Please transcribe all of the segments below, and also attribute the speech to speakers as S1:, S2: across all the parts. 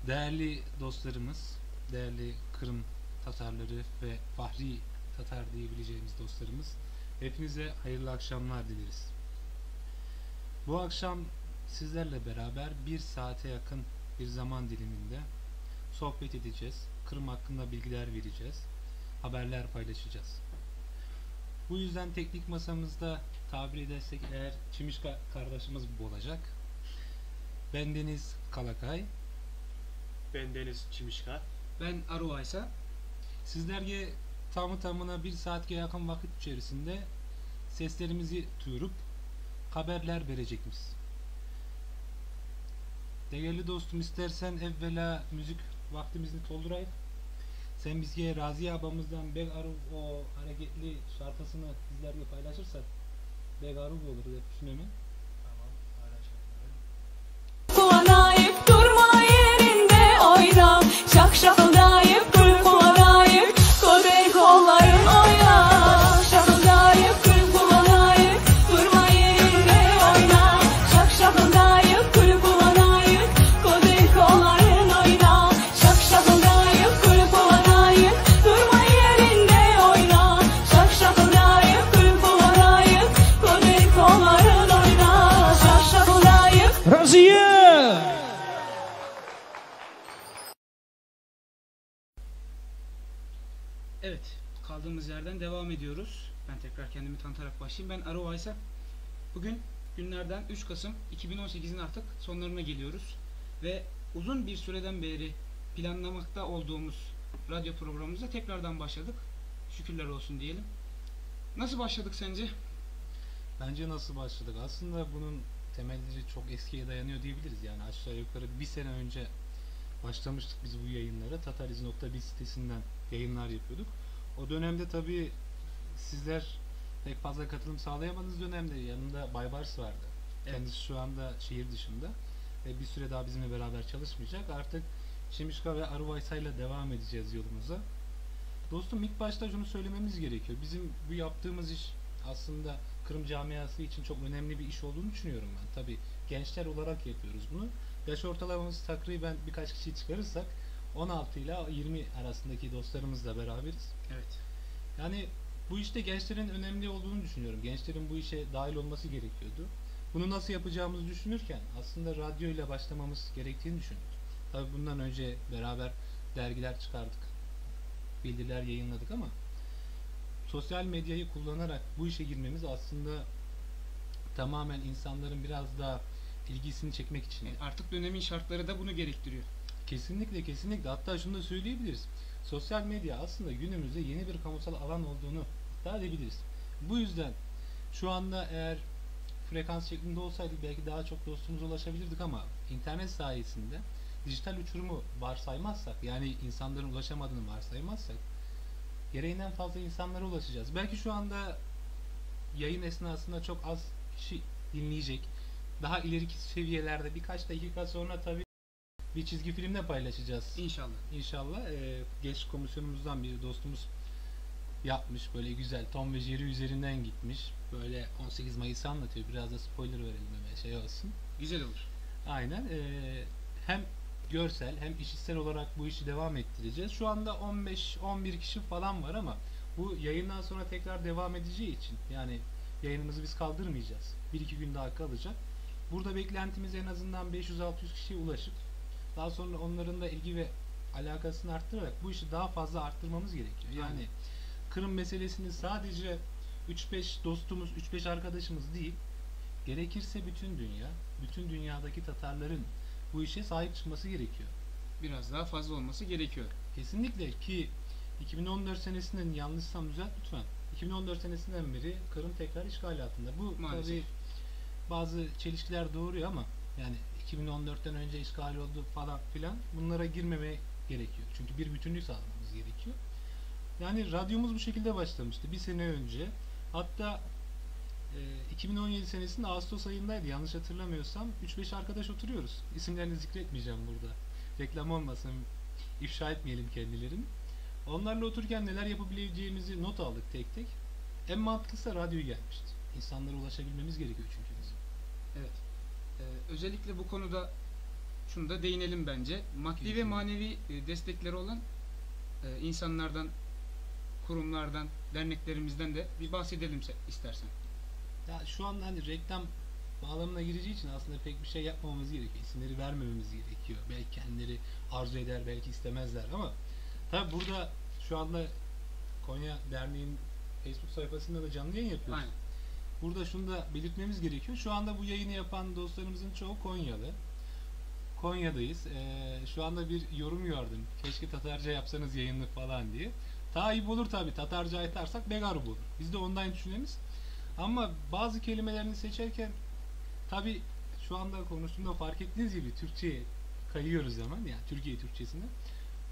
S1: Değerli dostlarımız, değerli Kırım Tatarları ve Fahri Tatar diyebileceğimiz dostlarımız, hepinize hayırlı akşamlar dileriz. Bu akşam sizlerle beraber bir saate yakın bir zaman diliminde sohbet edeceğiz. Kırım hakkında bilgiler vereceğiz. Haberler paylaşacağız. Bu yüzden teknik masamızda tabir edersek eğer Çimişka kardeşimiz olacak. Ben Deniz Kalakay.
S2: Ben Deniz Çimişka.
S3: Ben Aruvaysa.
S1: Sizlerge tamı tamına bir saatke yakın vakit içerisinde seslerimizi duyurup haberler verecekmiz. Değerli dostum, istersen evvela müzik vaktimizi doldurayım. Sen bizge Raziye abamızdan Beg Aruf o hareketli şarkısını bizlerle paylaşırsak Beg Aruf olur diye düşünüyorum.
S2: Tamam,
S4: Kullanayıp durma yerinde oyna. Şak şakıldayıp kır kullanayıp kodey kolların oyna. Şakıldayıp kır kullanayıp durma yerinde oyna. Şak şakıldayıp kır kullanayıp kodey kolların oyna. Şak şakıldayıp kır kullanayıp durma yerinde oyna. Şak şakıldayıp kır kullanayıp kodey kolların oyna. Şak şakıldayıp
S3: Raziye! Evet, kaldığımız yerden devam ediyoruz. Ben tekrar kendimi tanıtarak başlayayım. Ben Aruvaysa. Bugün günlerden 3 Kasım 2018'in artık sonlarına geliyoruz. Ve uzun bir süreden beri planlamakta olduğumuz radyo programımıza tekrardan başladık. Şükürler olsun diyelim. Nasıl başladık sence?
S1: Bence nasıl başladık? Aslında bunun temelleri çok eskiye dayanıyor diyebiliriz. Yani aşağı yukarı bir sene önce başlamıştık biz bu yayınlara. Tatariz.biz sitesinden yayınlar yapıyorduk. O dönemde tabii sizler pek fazla katılım sağlayamadığınız dönemde yanında Baybars vardı.
S3: Evet.
S1: Kendisi şu anda şehir dışında ve bir süre daha bizimle beraber çalışmayacak. Artık Şimişka ve Aruvaysa ile devam edeceğiz yolumuza. Dostum, ilk başta şunu söylememiz gerekiyor. Bizim bu yaptığımız iş aslında Kırım camiası için çok önemli bir iş olduğunu düşünüyorum ben. Tabii gençler olarak yapıyoruz bunu. Yaş ortalamamız takriben birkaç kişi çıkarırsak 16 ile 20 arasındaki dostlarımızla beraberiz.
S3: Evet.
S1: Yani bu işte gençlerin önemli olduğunu düşünüyorum. Gençlerin bu işe dahil olması gerekiyordu. Bunu nasıl yapacağımızı düşünürken aslında radyo ile başlamamız gerektiğini düşündük. Tabii bundan önce beraber dergiler çıkardık. Bildiriler yayınladık ama sosyal medyayı kullanarak bu işe girmemiz aslında tamamen insanların biraz daha ilgisini çekmek için.
S3: Artık dönemin şartları da bunu gerektiriyor.
S1: Kesinlikle kesinlikle. Hatta şunu da söyleyebiliriz. Sosyal medya aslında günümüzde yeni bir kamusal alan olduğunu iddia edebiliriz. Bu yüzden şu anda eğer frekans şeklinde olsaydık belki daha çok dostumuza ulaşabilirdik ama internet sayesinde dijital uçurumu varsaymazsak, yani insanların ulaşamadığını varsaymazsak gereğinden fazla insanlara ulaşacağız. Belki şu anda yayın esnasında çok az kişi dinleyecek. Daha ileriki seviyelerde birkaç dakika sonra tabii bir çizgi filmle paylaşacağız.
S3: İnşallah.
S1: İnşallah. Genç komisyonumuzdan bir dostumuz yapmış, böyle güzel Tom ve Jerry üzerinden gitmiş. Böyle 18 Mayıs'ı anlatıyor. Biraz da spoiler verelim, hemen şey olsun.
S3: Güzel olur.
S1: Aynen. Hem görsel hem işitsel olarak bu işi devam ettireceğiz. Şu anda 15-11 kişi falan var ama bu yayından sonra tekrar devam edeceği için, yani yayınımızı biz kaldırmayacağız. 1-2 gün daha kalacak. Burada beklentimiz en azından 500-600 kişiye ulaşıp daha sonra onların da ilgi ve alakasını arttırarak bu işi daha fazla arttırmamız gerekiyor. Yani Kırım meselesini sadece 3-5 dostumuz, 3-5 arkadaşımız değil, gerekirse bütün dünyadaki Tatarların bu işe sahip çıkması gerekiyor.
S3: Biraz daha fazla olması gerekiyor.
S1: Kesinlikle, ki 2014 senesinden, yanlışsam düzelt lütfen, 2014 senesinden beri Kırım tekrar işgal altında. Bu
S3: Maalesef.
S1: tabii bazı çelişkiler doğuruyor ama yani 2014'ten önce işgal oldu falan filan, bunlara girmemeye gerekiyor. Çünkü bir bütünlük sağlamamız gerekiyor. Yani radyomuz bu şekilde başlamıştı bir sene önce. Hatta 2017 senesinde Ağustos ayındaydı yanlış hatırlamıyorsam. 3-5 arkadaş oturuyoruz. İsimlerini zikretmeyeceğim burada. Reklam olmasın, ifşa etmeyelim kendilerini. Onlarla otururken neler yapabileceğimizi not aldık tek tek. En mantıklısı radyo gelmişti. İnsanlara ulaşabilmemiz gerekiyor çünkü bizim.
S3: Evet. Özellikle bu konuda şunu da değinelim bence. Maddi ve
S1: Kesinlikle.
S3: manevi destekleri olan insanlardan, kurumlardan, derneklerimizden de bir bahsedelim istersen.
S1: Ya şu anda hani reklam bağlamına gireceği için aslında pek bir şey yapmamamız gerekiyor. İsimleri vermememiz gerekiyor. Belki kendileri arzu eder, belki istemezler ama tabi burada şu anda Konya Derneği'nin Facebook sayfasında da canlı yayın yapıyoruz.
S3: Aynen.
S1: Burada şunu da belirtmemiz gerekiyor. Şu anda bu yayını yapan dostlarımızın çoğu Konyalı. Konya'dayız. Şu anda bir yorum gördüm. Keşke Tatarca yapsanız yayını falan diye. Tayyip olur tabi. Tatarca aytarsak Begarub olur. Biz de ondan düşünüyoruz. Ama bazı kelimelerini seçerken tabi şu anda konuştuğumda fark ettiğiniz gibi Türkçe'ye kayıyoruz hemen. Yani Türkiye Türkçesine.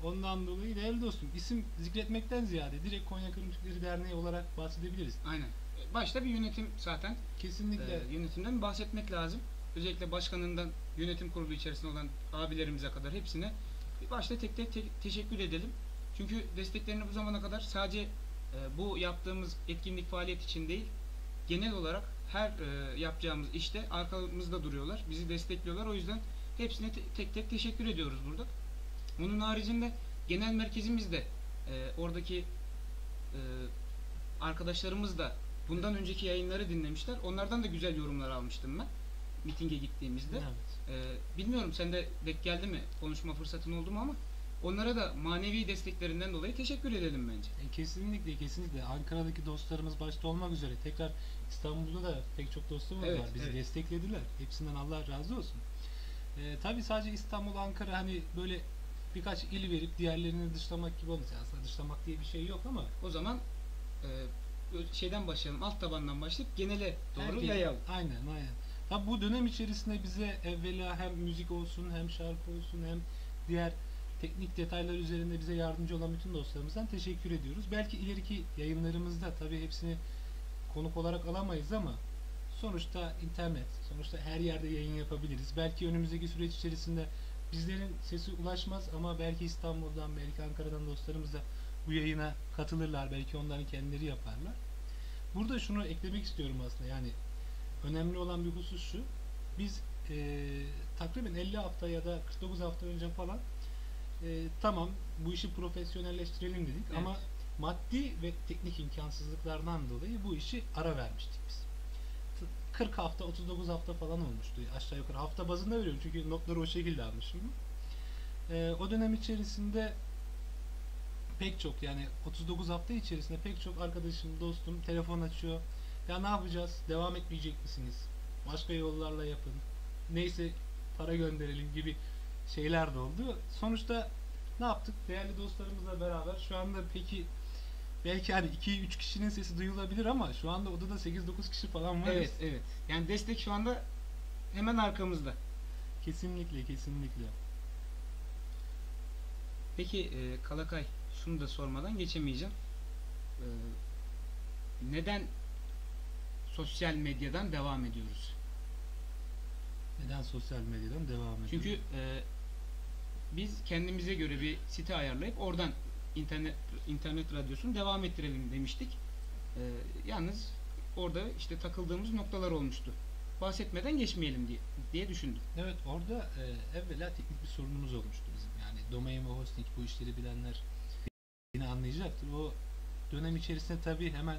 S1: Ondan dolayı değerli dostum isim zikretmekten ziyade direkt Konya Kırımcıkları Derneği olarak bahsedebiliriz.
S3: Aynen. Başta bir yönetim zaten.
S1: Kesinlikle.
S3: Yönetimden bahsetmek lazım. Özellikle başkanından yönetim kurulu içerisinde olan abilerimize kadar hepsine bir başta tek tek teşekkür edelim. Çünkü desteklerini bu zamana kadar sadece bu yaptığımız etkinlik faaliyet için değil, genel olarak her yapacağımız işte arkamızda duruyorlar. Bizi destekliyorlar. O yüzden hepsine tek tek teşekkür ediyoruz burada. Bunun haricinde genel merkezimiz de oradaki arkadaşlarımız da bundan önceki yayınları dinlemişler. Onlardan da güzel yorumlar almıştım ben mitinge gittiğimizde.
S1: Evet.
S3: Bilmiyorum sende denk geldi mi, konuşma fırsatın oldu mu ama onlara da manevi desteklerinden dolayı teşekkür edelim bence.
S1: Kesinlikle Ankara'daki dostlarımız başta olmak üzere tekrar İstanbul'da da pek çok dostumuz
S3: Evet,
S1: var. Bizi
S3: evet.
S1: desteklediler. Hepsinden Allah razı olsun. Tabii sadece İstanbul, Ankara hani böyle birkaç il verip diğerlerini dışlamak gibi olmuş. Aslında dışlamak diye bir şey yok ama
S3: O zaman şeyden başlayalım, alt tabandan başlayıp genele doğru
S1: herkes-
S3: yayalım.
S1: Aynen. Tabii bu dönem içerisinde bize evvela hem müzik olsun, hem şarkı olsun, hem diğer teknik detaylar üzerinde bize yardımcı olan bütün dostlarımızdan teşekkür ediyoruz. Belki ileriki yayınlarımızda tabii hepsini konuk olarak alamayız ama sonuçta internet, sonuçta her yerde yayın yapabiliriz. Belki önümüzdeki süreç içerisinde bizlerin sesi ulaşmaz ama belki İstanbul'dan, belki Ankara'dan dostlarımız da bu yayına katılırlar. Belki onların kendileri yaparlar. Burada şunu eklemek istiyorum aslında. Yani önemli olan bir husus şu. Biz takriben 50 hafta ya da 49 hafta önce falan tamam bu işi profesyonelleştirelim dedik
S3: Evet.
S1: ama maddi ve teknik imkansızlıklardan dolayı bu işi ara vermiştik biz. 40 hafta 39 hafta falan olmuştu aşağı yukarı, hafta bazında veriyorum çünkü notları o şekilde almışım. O dönem içerisinde pek çok, yani 39 hafta içerisinde pek çok arkadaşım, dostum telefon açıyor. Ya ne yapacağız? Devam etmeyecek misiniz? Başka yollarla yapın. Neyse para gönderelim gibi şeyler de oldu. Sonuçta ne yaptık? Değerli dostlarımızla beraber şu anda peki belki hani 2-3 kişinin sesi duyulabilir ama şu anda odada 8-9 kişi falan var.
S3: Evet. Yani destek şu anda hemen arkamızda.
S1: Kesinlikle.
S3: Peki Kalakay, şunu da sormadan geçemeyeceğim. Neden sosyal medyadan devam ediyoruz?
S1: Neden sosyal medyadan devam ediyoruz?
S3: Çünkü biz kendimize göre bir site ayarlayıp oradan internet radyosunu devam ettirelim demiştik. Yalnız orada işte takıldığımız noktalar olmuştu. Bahsetmeden geçmeyelim diye düşündüm.
S1: Evet, orada evvela teknik bir sorunumuz olmuştu bizim. Yani domain ve hosting, bu işleri bilenler yine anlayacaktır. O dönem içerisinde tabii hemen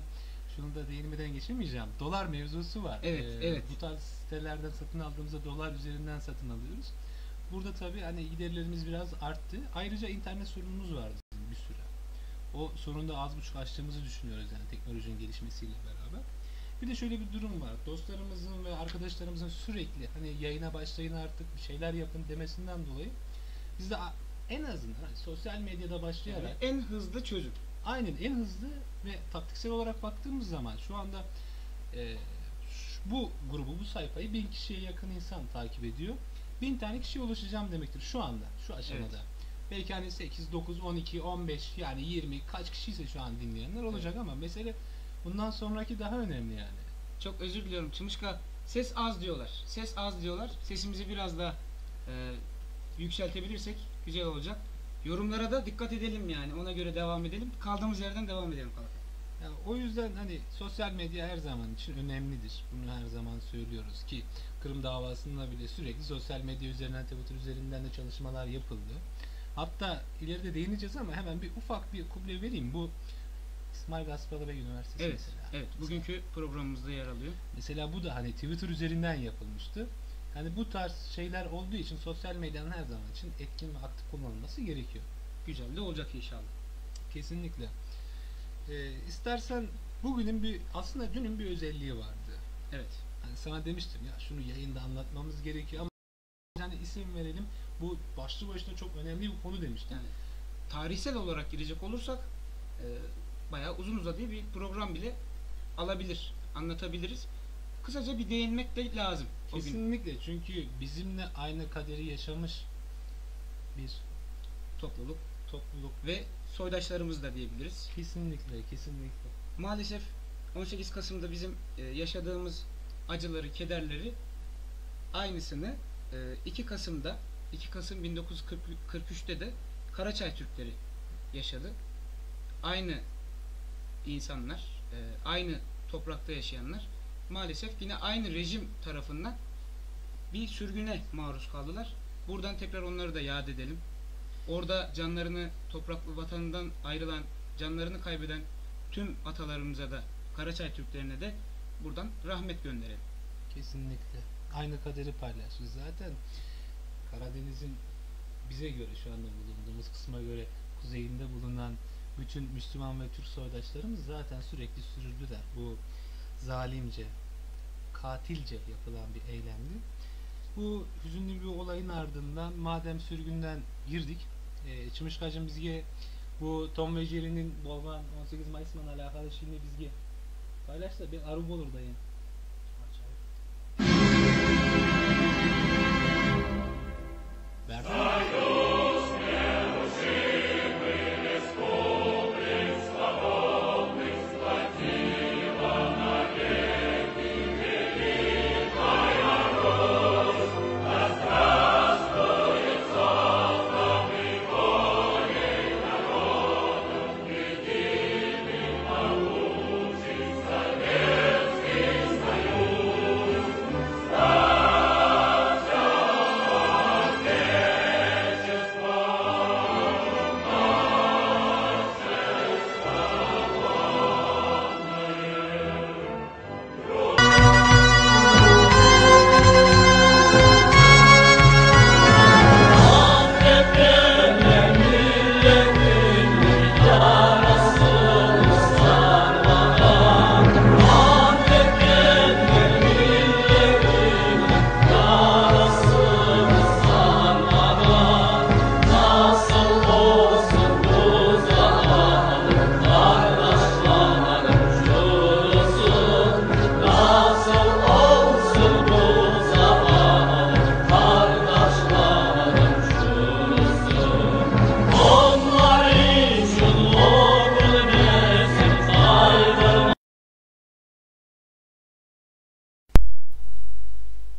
S1: şunu da değinmeden geçemeyeceğim. Dolar mevzusu var.
S3: Evet.
S1: Bu tarz sitelerden satın aldığımızda dolar üzerinden satın alıyoruz. Burada tabii hani giderlerimiz biraz arttı. Ayrıca internet sorunumuz vardı bizim bir süre. O sorunu da az buçuk aştığımızı düşünüyoruz yani teknolojinin gelişmesiyle beraber. Bir de şöyle bir durum var. Dostlarımızın ve arkadaşlarımızın sürekli hani yayına başlayın artık, bir şeyler yapın demesinden dolayı biz de en azından hani sosyal medyada başlayarak
S3: En hızlı çözüm.
S1: aynen en hızlı ve taktiksel olarak baktığımız zaman şu anda bu grubu, bu sayfayı 1000 kişiye yakın insan takip ediyor. 1000 tane kişiye ulaşacağım demektir şu anda, şu aşamada.
S3: Evet.
S1: Belki hani 8, 9, 12, 15 yani 20 kaç kişiyse şu an dinleyenler olacak ama mesele bundan sonraki daha önemli yani.
S3: Çok özür diliyorum Çımışka. Ses az diyorlar. Sesimizi biraz daha yükseltebilirsek güzel olacak. Yorumlara da dikkat edelim yani. Ona göre devam edelim. Kaldığımız yerden devam edelim.
S1: Yani o yüzden hani sosyal medya her zaman için önemlidir. Bunu her zaman söylüyoruz ki Kırım davasında bile sürekli sosyal medya üzerinden, Twitter üzerinden de çalışmalar yapıldı. Hatta ileride değineceğiz ama hemen bir ufak bir kuble vereyim. Bu İsmail Gaspar Bey Üniversitesi
S3: Evet,
S1: mesela.
S3: evet. Bugünkü programımızda yer alıyor.
S1: Mesela bu da hani Twitter üzerinden yapılmıştı. Hani bu tarz şeyler olduğu için sosyal medyanın her zaman için etkin ve aktif kullanılması gerekiyor.
S3: Güzel de olacak inşallah.
S1: Kesinlikle. İstersen bugünün aslında dünün bir özelliği vardı.
S3: Evet.
S1: Hani sana demiştim ya şunu yayında anlatmamız gerekiyor ama hani isim verelim. Bu başlı başına çok önemli bir konu demiştim.
S3: Yani tarihsel olarak girecek olursak bayağı uzun uzadığı bir program bile alabilir, anlatabiliriz. Kısaca bir değinmek de lazım o gün.
S1: Kesinlikle, çünkü bizimle aynı kaderi yaşamış bir
S3: Topluluk
S1: topluluk.
S3: ve soydaşlarımız da diyebiliriz.
S1: Kesinlikle, kesinlikle.
S3: Maalesef 18 Kasım'da bizim yaşadığımız acıları, kederleri aynısını 2 Kasım 1943'te de Karaçay Türkleri yaşadı. Aynı insanlar, aynı toprakta yaşayanlar maalesef yine aynı rejim tarafından bir sürgüne maruz kaldılar. Buradan tekrar onları da yad edelim. Orada canlarını, topraklı vatanından ayrılan, canlarını kaybeden tüm atalarımıza da, Karaçay Türklerine de buradan rahmet gönderelim.
S1: Kesinlikle. Aynı kaderi paylaşıyoruz. Zaten Karadeniz'in bize göre, şu anda bulunduğumuz kısma göre kuzeyinde bulunan bütün Müslüman ve Türk soydaşlarımız zaten sürekli sürüldüler. Bu zalimce, katilce yapılan bir eylemdi. Bu hüzünlü bir olayın ardından madem sürgünden girdik, Çımışkacım bizge bu Tom ve Jerry'nin Bolgan 18 Mayıs'la alakalı şeyini bizge paylaşsa bir arub olur dayı.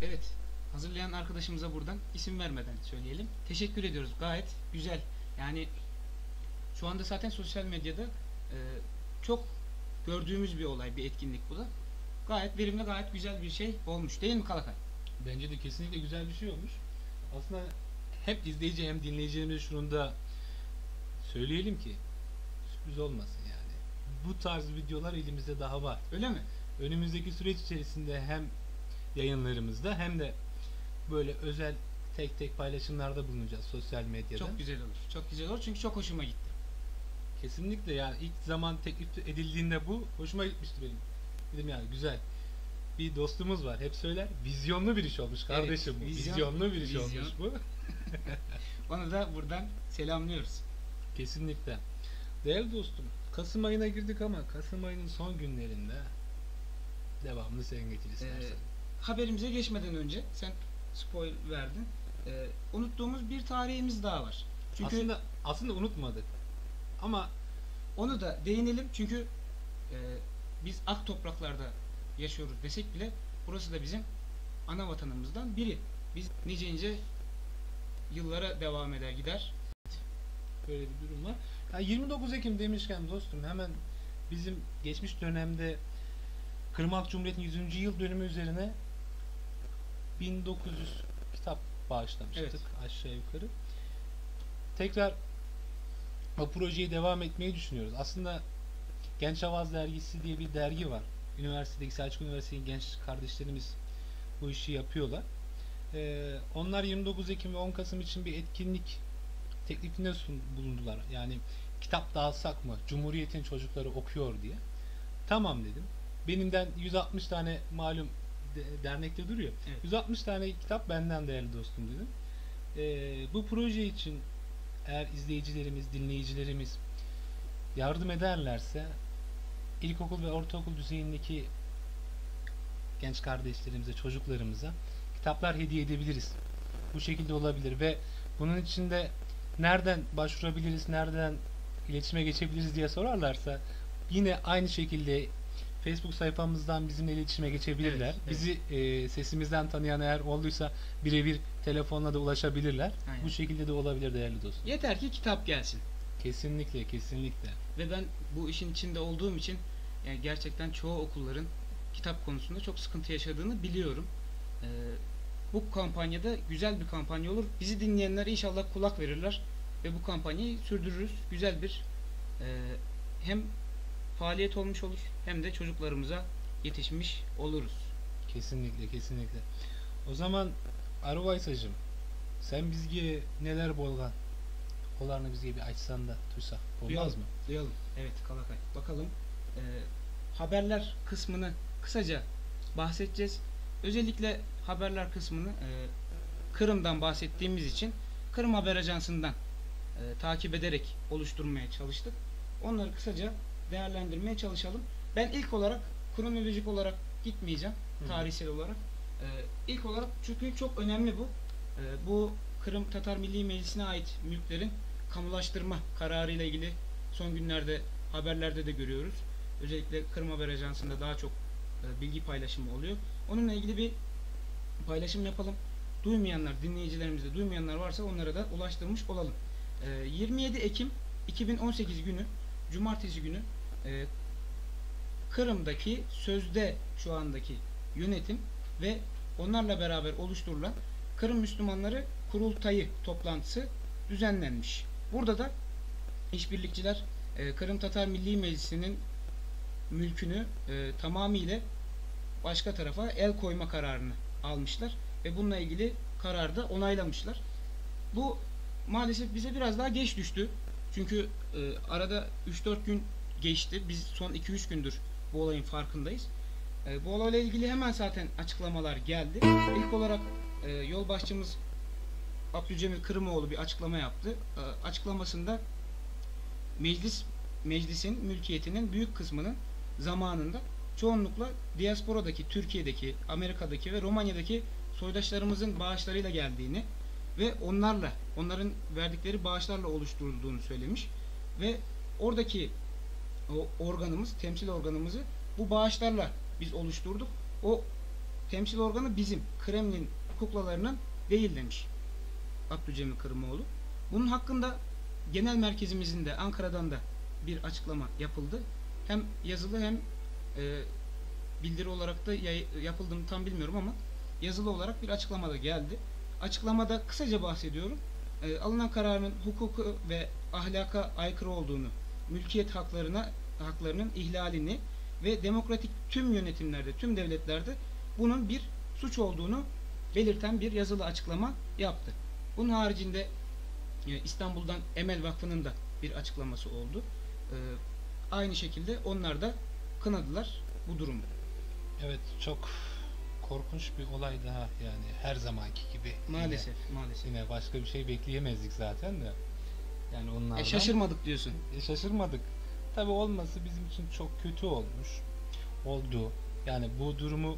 S3: Evet, hazırlayan arkadaşımıza buradan isim vermeden söyleyelim. Teşekkür ediyoruz. Gayet güzel. Yani şu anda zaten sosyal medyada çok gördüğümüz bir olay, bir etkinlik bu da. Gayet verimli, gayet güzel bir şey olmuş. Değil mi Kalakay?
S1: Bence de kesinlikle güzel bir şey olmuş. Aslında hem izleyici hem dinleyicilerimize şunu da söyleyelim ki sürpriz olmasın yani. Bu tarz videolar elimizde daha var.
S3: Öyle mi?
S1: Önümüzdeki süreç içerisinde hem yayınlarımızda hem de böyle özel tek tek paylaşımlarda bulunacağız sosyal medyada.
S3: Çok güzel olur. Çok güzel olur çünkü çok hoşuma gitti.
S1: Kesinlikle, yani ilk zaman teklif edildiğinde bu hoşuma gitmişti benim. Dedim yani güzel. Bir dostumuz var, hep söyler. Vizyonlu bir iş olmuş kardeşim bu. Vizyonlu bir iş olmuş bu.
S3: Onu da buradan selamlıyoruz.
S1: Kesinlikle. Değerli dostum, Kasım ayına girdik ama Kasım ayının son günlerinde devamlı sen getir istersen.
S3: Haberimize geçmeden önce sen spoil verdin. Unuttuğumuz bir tarihimiz daha var. Çünkü
S1: Aslında unutmadık. Ama
S3: onu da değinelim çünkü biz ak topraklarda yaşıyoruz desek bile burası da bizim ana vatanımızdan biri. Biz nice yıllara devam eder gider.
S1: böyle bir durum var. Ya 29 Ekim demişken dostum hemen bizim geçmiş dönemde Kırım Halk Cumhuriyeti'nin 100. yıl dönümü üzerine 1900 kitap bağışlamıştık,
S3: Evet.
S1: aşağı yukarı. Tekrar o projeye devam etmeyi düşünüyoruz. Aslında Genç Avaz Dergisi diye bir dergi var. Üniversitedeki, Selçuk Üniversitesi'nin genç kardeşlerimiz bu işi yapıyorlar. Onlar 29 Ekim ve 10 Kasım için bir etkinlik teklifinde bulundular. Yani kitap dağıtsak mı? Cumhuriyet'in çocukları okuyor diye. Tamam dedim. Benimden 160 tane malum dernekte duruyor.
S3: Evet.
S1: 160 tane kitap benden değerli dostum dedim. Bu proje için eğer izleyicilerimiz, dinleyicilerimiz yardım ederlerse ilkokul ve ortaokul düzeyindeki genç kardeşlerimize, çocuklarımıza kitaplar hediye edebiliriz. Bu şekilde olabilir ve bunun için de nereden başvurabiliriz, nereden iletişime geçebiliriz diye sorarlarsa yine aynı şekilde Facebook sayfamızdan bizimle iletişime geçebilirler.
S3: Evet, evet.
S1: Bizi sesimizden tanıyan eğer olduysa birebir telefonla da ulaşabilirler.
S3: Aynen.
S1: Bu şekilde de olabilir değerli dostum.
S3: Yeter ki kitap gelsin.
S1: Kesinlikle, kesinlikle.
S3: Ve ben bu işin içinde olduğum için yani gerçekten çoğu okulların kitap konusunda çok sıkıntı yaşadığını biliyorum. Bu kampanyada güzel bir kampanya olur. Bizi dinleyenler inşallah kulak verirler ve bu kampanyayı sürdürürüz. Güzel bir hem faaliyet olmuş olur hem de çocuklarımıza yetişmiş oluruz.
S1: Kesinlikle, kesinlikle. O zaman Aruvaysacığım, sen bizge neler bolgan? Olarını bizge bir açsan da duysak olmaz
S3: Duyalım.
S1: mı?
S3: Duyalım. Evet Kalakay. Bakalım. Haberler kısmını kısaca bahsedeceğiz. Özellikle haberler kısmını Kırım'dan bahsettiğimiz için Kırım Haber Ajansı'ndan takip ederek oluşturmaya çalıştık. Onları kısaca değerlendirmeye çalışalım. Ben ilk olarak kronolojik olarak gitmeyeceğim.
S1: Hı.
S3: Tarihsel olarak. İlk olarak çünkü çok önemli bu. Bu Kırım Tatar Milli Meclisi'ne ait mülklerin kamulaştırma kararı ile ilgili son günlerde haberlerde de görüyoruz. Özellikle Kırım Haber Ajansı'nda daha çok bilgi paylaşımı oluyor. Onunla ilgili bir paylaşım yapalım. Duymayanlar, dinleyicilerimizde duymayanlar varsa onlara da ulaştırmış olalım. 27 Ekim 2018 günü, Cumartesi günü Kırım'daki sözde şu andaki yönetim ve onlarla beraber oluşturulan Kırım Müslümanları Kurultayı toplantısı düzenlenmiş. Burada da işbirlikçiler Kırım Tatar Milli Meclisi'nin mülkünü tamamıyla başka tarafa el koyma kararını almışlar ve bununla ilgili kararı da onaylamışlar. Bu maalesef bize biraz daha geç düştü. Çünkü arada 3-4 gün geçti. Biz son 2-3 gündür bu olayın farkındayız. Bu olayla ilgili hemen zaten açıklamalar geldi. İlk olarak yol başçımız Abdülcemil Kırımoğlu bir açıklama yaptı. Açıklamasında meclisin mülkiyetinin büyük kısmının zamanında çoğunlukla diasporadaki, Türkiye'deki, Amerika'daki ve Romanya'daki soydaşlarımızın bağışlarıyla geldiğini ve onların verdikleri bağışlarla oluşturulduğunu söylemiş ve oradaki o organımız, temsil organımızı bu bağışlarla biz oluşturduk. O temsil organı bizim, Kremlin kuklalarının değil demiş Abdülcemil Kırımoğlu. Bunun hakkında genel merkezimizin de Ankara'dan da bir açıklama yapıldı. Hem yazılı hem bildiri olarak da yapıldı mı tam bilmiyorum ama yazılı olarak bir açıklama da geldi. Açıklamada kısaca bahsediyorum. Alınan kararın hukuku ve ahlaka aykırı olduğunu, mülkiyet haklarının ihlalini ve demokratik tüm yönetimlerde, tüm devletlerde bunun bir suç olduğunu belirten bir yazılı açıklama yaptı. Bunun haricinde İstanbul'dan Emel Vakfı'nın da bir açıklaması oldu. Aynı şekilde onlar da kınadılar bu durumu.
S1: Evet, çok korkunç bir olay daha yani her zamanki gibi.
S3: Maalesef, maalesef.
S1: Yine başka bir şey bekleyemezdik zaten de. Yani onlardan
S3: Şaşırmadık diyorsun.
S1: Şaşırmadık. Tabii olması bizim için çok kötü oldu. Yani bu durumu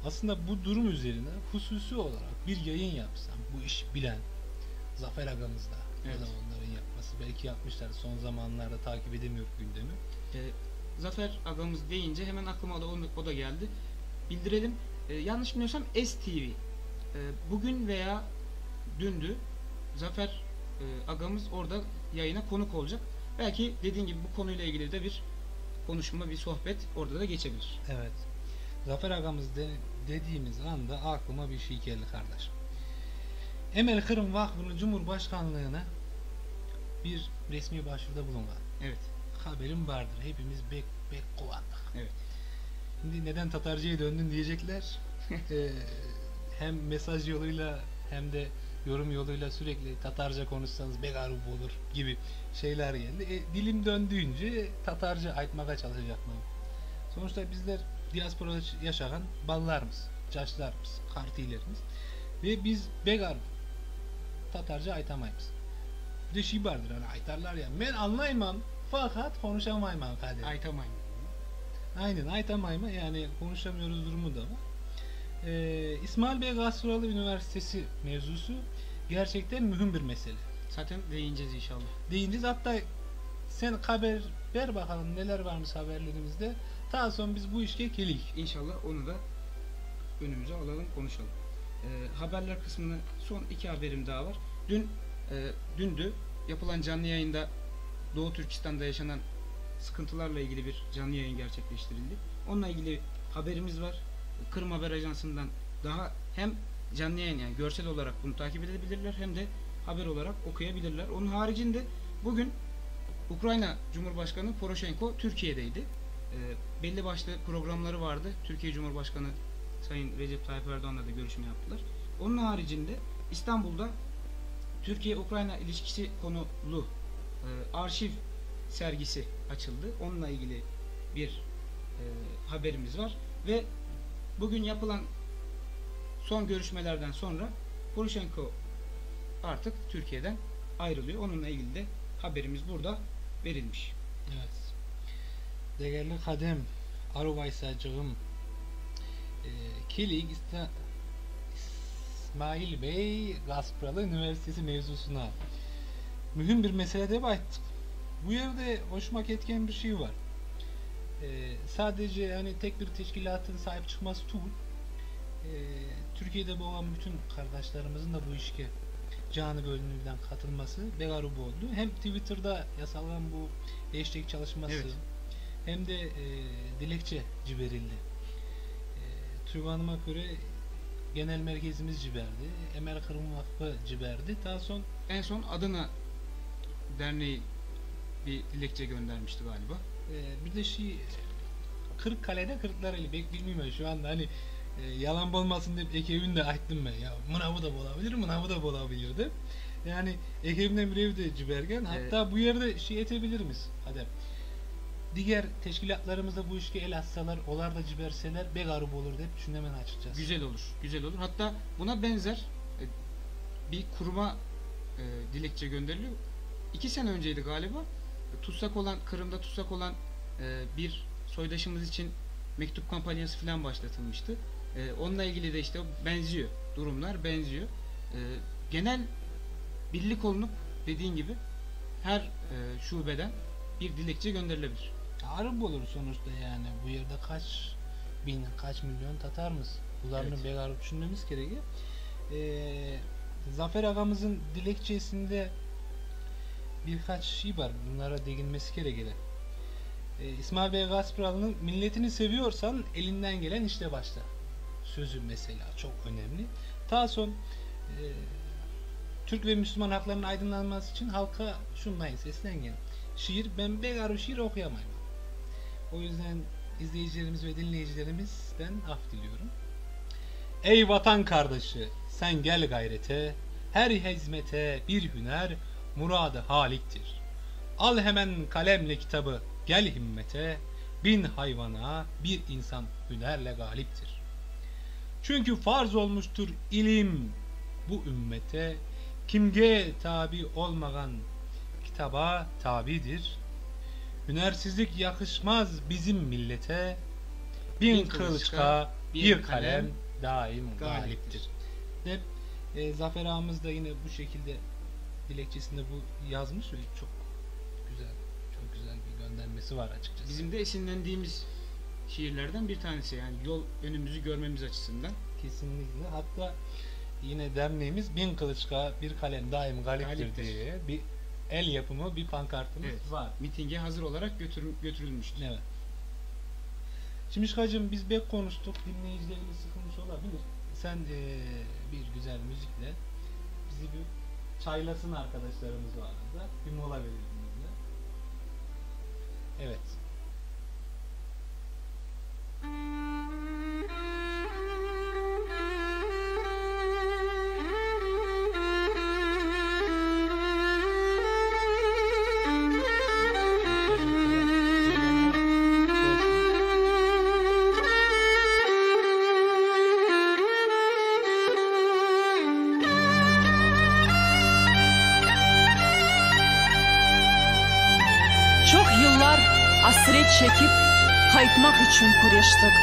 S1: aslında bu durum üzerine hususi olarak bir yayın yapsam, bu işi bilen Zafer Agamızda
S3: Evet.
S1: ya da onların yapması belki yapmışlar. Son zamanlarda takip edemiyor gündemi.
S3: Zafer Agamız deyince hemen aklıma da o da geldi. Bildirelim. Yanlış bilmiyorsam STV. Bugün veya dündü Zafer Agamız orada yayına konuk olacak. Belki dediğin gibi bu konuyla ilgili de bir konuşma, bir sohbet orada da geçebilir.
S1: Evet. Zafer ağamız dediğimiz anda aklıma bir şey geldi kardeşim. Emel Kırım Vakfı'nın Cumhurbaşkanlığına bir resmi başvuruda bulungan.
S3: Evet.
S1: Haberim vardır. Hepimiz bek kovandık.
S3: Evet.
S1: Şimdi neden Tatarca'ya döndün diyecekler. Hem mesaj yoluyla hem de yorum yoluyla sürekli Tatarca konuşsanız begarup olur gibi şeyler geldi. Dilim döndüğünce Tatarca aytmaya çalışacaklar. Sonuçta bizler diasporada yaşayan ballarımız, caşlarımız, kartilerimiz ve biz begarup Tatarca aytamayız. Bir de şey vardır hani aytarlar ya ben anlaymam fakat konuşamayım kader.
S3: Aytamayın.
S1: Aynen aytamayma yani konuşamıyoruz durumu da var. İsmail Bey Gastronomi Üniversitesi mevzusu gerçekten mühim bir mesele.
S3: Zaten değineceğiz inşallah.
S1: Deyince hatta sen haber ver bakalım neler varmış haberlerimizde. Daha sonra biz bu işe gelik.
S3: İnşallah onu da önümüze alalım, konuşalım. Haberler kısmını son 2 haberim daha var. Dündü yapılan canlı yayında Doğu Türkistan'da yaşanan sıkıntılarla ilgili bir canlı yayın gerçekleştirildi. Onunla ilgili haberimiz var. Kırım Haber Ajansı'ndan daha hem canlı yayın yani görsel olarak bunu takip edebilirler hem de haber olarak okuyabilirler. Onun haricinde bugün Ukrayna Cumhurbaşkanı Poroshenko Türkiye'deydi. Belli başlı programları vardı. Türkiye Cumhurbaşkanı Sayın Recep Tayyip Erdoğan'la da görüşme yaptılar. Onun haricinde İstanbul'da Türkiye-Ukrayna ilişkisi konulu arşiv sergisi açıldı. Onunla ilgili bir haberimiz var ve bugün yapılan son görüşmelerden sonra Poroshenko artık Türkiye'den ayrılıyor. Onunla ilgili de haberimiz burada verilmiş.
S1: Evet. Değerli kadem Aruvaysacığım Kilik İsmail Bey Gaspralı Üniversitesi mevzusuna mühim bir meselede baktık. Bu yerde hoşuma gitken bir şey var. Sadece hani tek bir teşkilatın sahip çıkması değil. Türkiye'de olan bütün kardeşlerimizin de bu işe canı gönülden katılması begarup oldu. Hem Twitter'da yasalan bu hashtag çalışması
S3: evet.
S1: hem de dilekçe ciberildi. Türk Hanım'a göre genel merkezimiz ciberdi. Emel Kırım Vakfı ciberdi. Daha son
S3: En son Adana Derneği bir dilekçe göndermişti galiba.
S1: Bir de şey Kırıkkale'de Kırklareli pek bilmiyorum şu anda hani yalan olmasın deyip ekibini de açtım ben ya mınavı da olabilir mınavı da olabilirdi yani ekibimden bir evde cibergen hatta bu yerde şey etebilir miyiz hadi diğer teşkilatlarımızda bu işe el atsalar olar da ciberseler begarup olur deyip düşünemen açıkçası.
S3: Güzel olur, güzel olur. Hatta buna benzer bir kuruma dilekçe gönderiliyor. 2 sene önceydi galiba. Kırım'da tutsak olan bir soydaşımız için mektup kampanyası falan başlatılmıştı. Onunla ilgili de işte benziyor. Durumlar benziyor. Genel birlik olunup dediğin gibi her şubeden bir dilekçe gönderilebilir.
S1: Arıp olur sonuçta yani bu yerde kaç bin kaç milyon Tatarımız bunlarını
S3: Evet.
S1: begarup düşünmemiz gerekiyor. Zafer ağamızın dilekçesinde birkaç şey var. Bunlara değinmesi gerekir. İsmail Bey Gaspralı'nın milletini seviyorsan elinden gelen işte başla. Sözü mesela çok önemli. Daha son Türk ve Müslüman haklarının aydınlanması için halka şundan seslengen. Şiir ben begaru şiir okuyamayım. O yüzden izleyicilerimiz ve dinleyicilerimizden af diliyorum. Ey vatan kardeşi sen gel gayrete, her hizmete bir hüner muradı haliktir. Al hemen kalemle kitabı gel himmete, bin hayvana bir insan hünerle galiptir. Çünkü farz olmuştur ilim bu ümmete, kimge tabi olmagan kitaba tabidir. Hünersizlik yakışmaz bizim millete, bin kılıçka bir kalem daim galiptir. Ve Zafer ağamız da yine bu şekilde dilekçesinde bu yazmış ve çok güzel bir göndermesi var açıkçası.
S3: Bizim de esinlendiğimiz şiirlerden bir tanesi yani yol önümüzü görmemiz açısından.
S1: Kesinlikle. Hatta yine derneğimiz bin kılıçka bir kalem daim galiptir diye bir el yapımı bir pankartımız
S3: Evet.
S1: var.
S3: Mitinge hazır olarak götürülmüştü.
S1: Evet. Çimişkacığım biz bek konuştuk. Dinleyicilerimiz sıkılmış olabilir. Sen bir güzel müzikle bizi bir çaylasın arkadaşlarımız o arada. Bir mola verelim biz de. Evet.
S5: Çok yıllar hasret çekip kayıtmak için kuruştuk.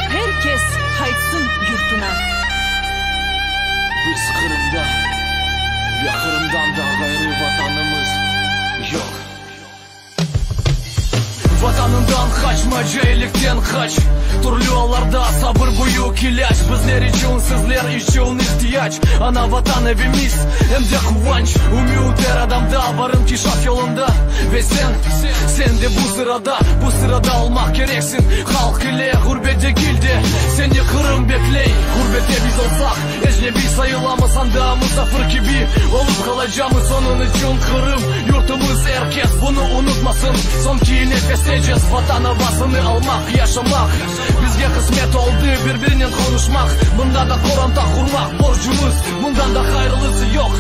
S5: Herkes kayıtsın yurtuna.
S6: Biz Kırım'da, ya Kırım'dan da gayrı vatanımız yok. Vatanından kaçma, cahillikten kaç. Türlü yollarda sabır büyük ilaç. Bizler için, sizler için ihtiyaç. Ana vatan evimiz, hem de kıvanç. Umut her adamda, varım ki şaf yolunda. Ve sen de bu sırada olmak gereksin. Halk ile gurbete geldi, seni Kırım bekley. Gurbette biz olsak, ecnebi sayılamaz da misafir gibi olup kalacağımız onun için Kırım. Yurtumuz herkes bunu unutmasın. Son ki nefeseceğiz, vatan havasını almak, yaşamak. Bizge kısmet oldu birbirinin konuşmak. Bunda da koranta kurmak borcumuz. Bundan da hayırlısı yok,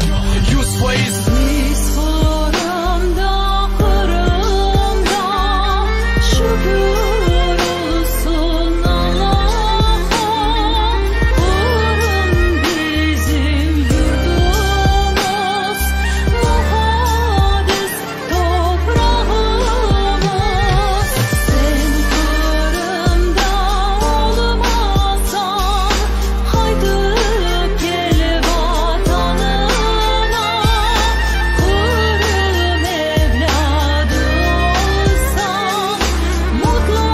S6: 100%.
S4: Biz Kırım'da, Kırım'da şükür olsun Allah'a. Kırım bizim yurdumuz, muhadis toprağımız. Sen Kırım'da olmasan, haydi gel vatanına. Kırım evladı olsan, mutlu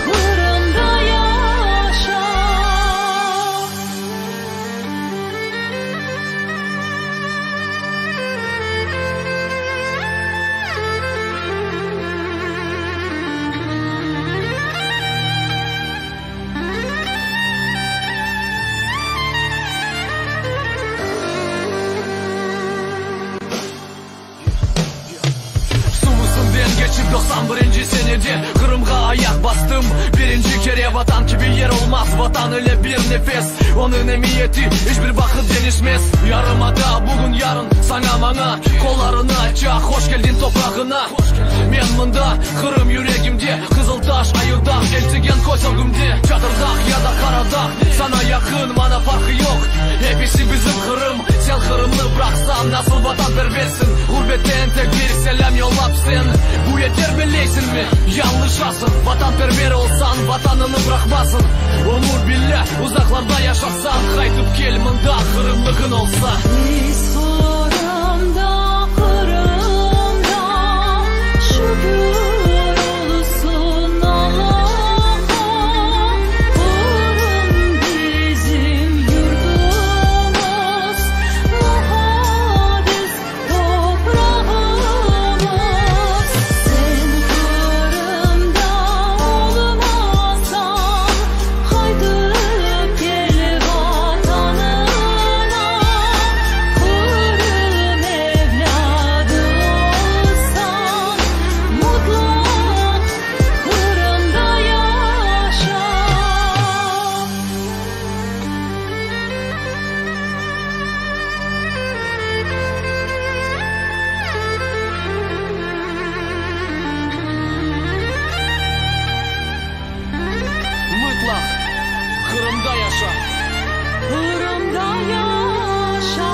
S4: Kırım'da yaşa.
S6: Suvusundan geçip 91. senede Kırım'a ayak bastım. Birinci kere vatan gibi yer olmaz. Vatan öyle bir nefes, onun emniyeti hiçbir vakit değişmez. Yarımada bugün yarın sana bana kollarını açacak. Hoş geldin toprağına. Men bunda Kırım yüreğimde, Kızıltaş ayıldak, eltigen koysogumde. Çadırdak ya da karadak, sana yakın bana farkı yok. Hepsi bizim Kırım. Sen Kırımlı bıraksan nasıl vatan verversin? Gurbetten tek bir selam yollap sen. Bu yeter bileysin mi? Yanlışasın. Vatanperver olsan vatanını bırakmasın. Umur billah uzaklarda yaşasan, kaytıp gel mında Kırımlıkın olsa.
S4: Biz Kırım'da, Kırım'da şükür olsun Allah'a. Kırım bizim yurdumuz, muhadis toprağımız. Sen Kırım'da olmasan, haydi gel vatanına. Kırım evladı olsan, mutlu Kırım'da yaşa.
S6: Mutlak Kırım'da yaşa.
S4: Kırım'da yaşa.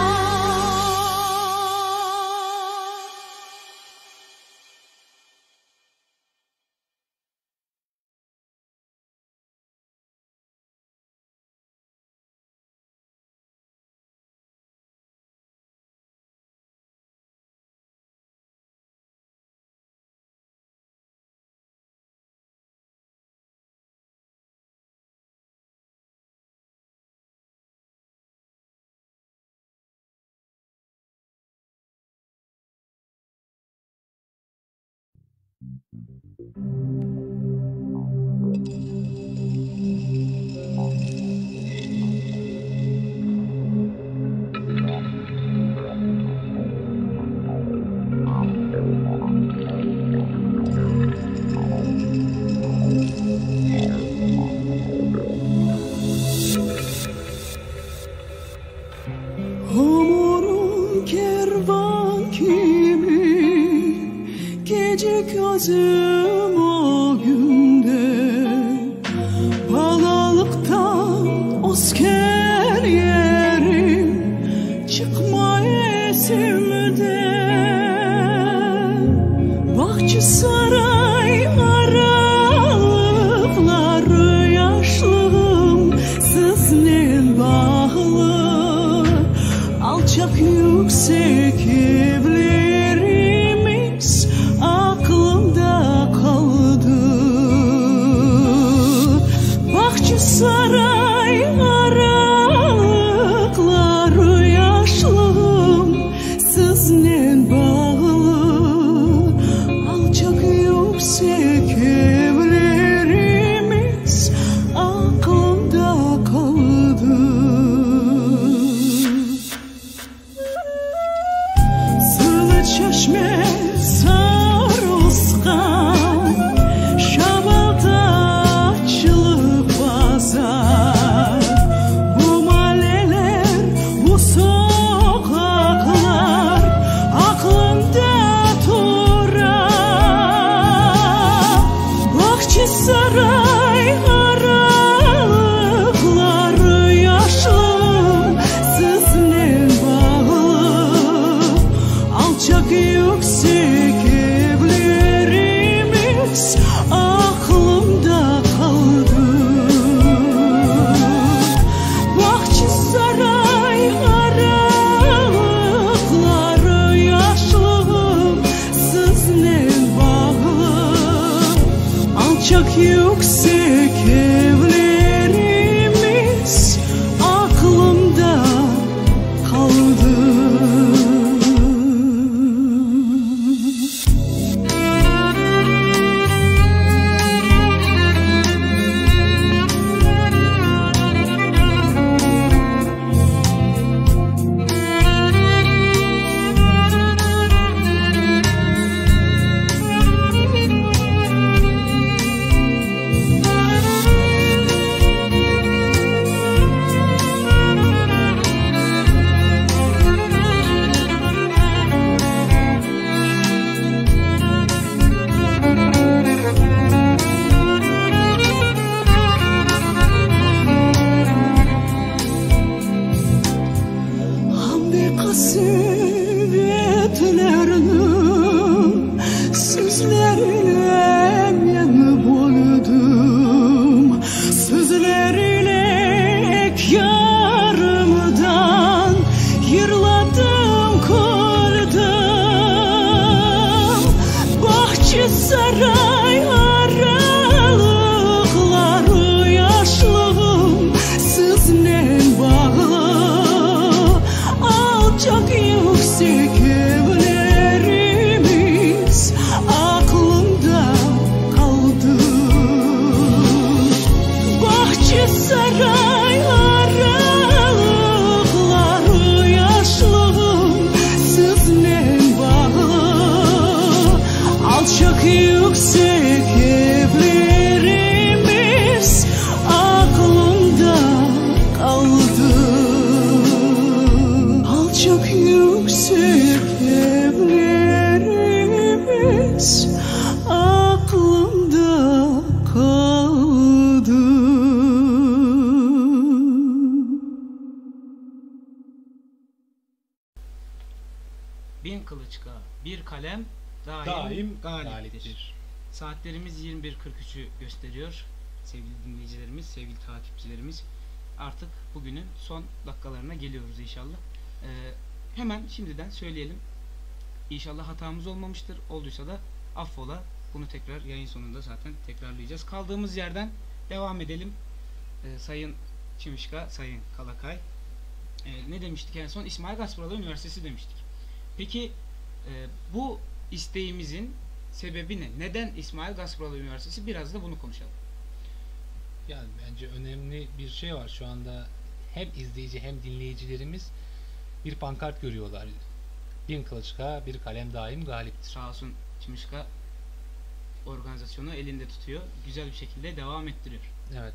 S7: kervan kimi gece gözüm o günde Balalıktan osker yerim çıkma esimde Bahçe saray aralıkları yaşlım sizinle bağlı Alçak yüksek evlerimiz aklımda kaldı Bahçe saray aralıkları yaşlım sizinle bağlı Alçak yüksek evlerimiz aklımda kaldı Sılı çeşme sarılsın Şabalda açılıp pazar Bu mahalleler, bu sokaklar aklımda durar Bahçe saray aralıkları yaşlı sizinle bağlı Alçak yüksek evlerimiz aklımda kaldı Bahçe saray aralıkları yaşlı sizinle bağlı Alçak yüksek evlerimiz aklımda kaldı Hamdi kasivetlerinin sizlerle men boldum Sizlerle ek yarımdan yırladım koldum Bahçe saray aralıkları yaşlım sizinle bağlı Alçak yüksek evlerimiz aklımda kaldı Bahçe saray aralıkları yaşlım sizinle bağlı Alçak yüksek evlerimiz aklımda kaldı Alçak yüksek evlerimiz aklımda kaldı
S3: Bin kılıçka, bir kalem
S1: Daim
S3: galiptir.
S1: galiptir.
S3: Saatlerimiz 21.43'ü gösteriyor. Sevgili dinleyicilerimiz, sevgili takipçilerimiz. Artık bugünün son dakikalarına geliyoruz inşallah. Hemen şimdiden söyleyelim. İnşallah hatamız olmamıştır. Olduysa da affola. Bunu tekrar yayın sonunda zaten tekrarlayacağız. Kaldığımız yerden devam edelim. Sayın Çimişka, Sayın Kalakay. Ne demiştik en son? İsmail Gasparalı Üniversitesi demiştik. Peki bu isteğimizin sebebi ne? Neden İsmail Gasparalı Üniversitesi? Biraz da bunu konuşalım.
S1: Yani bence önemli bir şey var. Şu anda hem izleyici hem dinleyicilerimiz bir pankart görüyorlar. Bin kılıçka, bir kalem daim galiptir.
S3: Sağ olsun Çimişka organizasyonu elinde tutuyor. Güzel bir şekilde devam ettiriyor.
S1: Evet.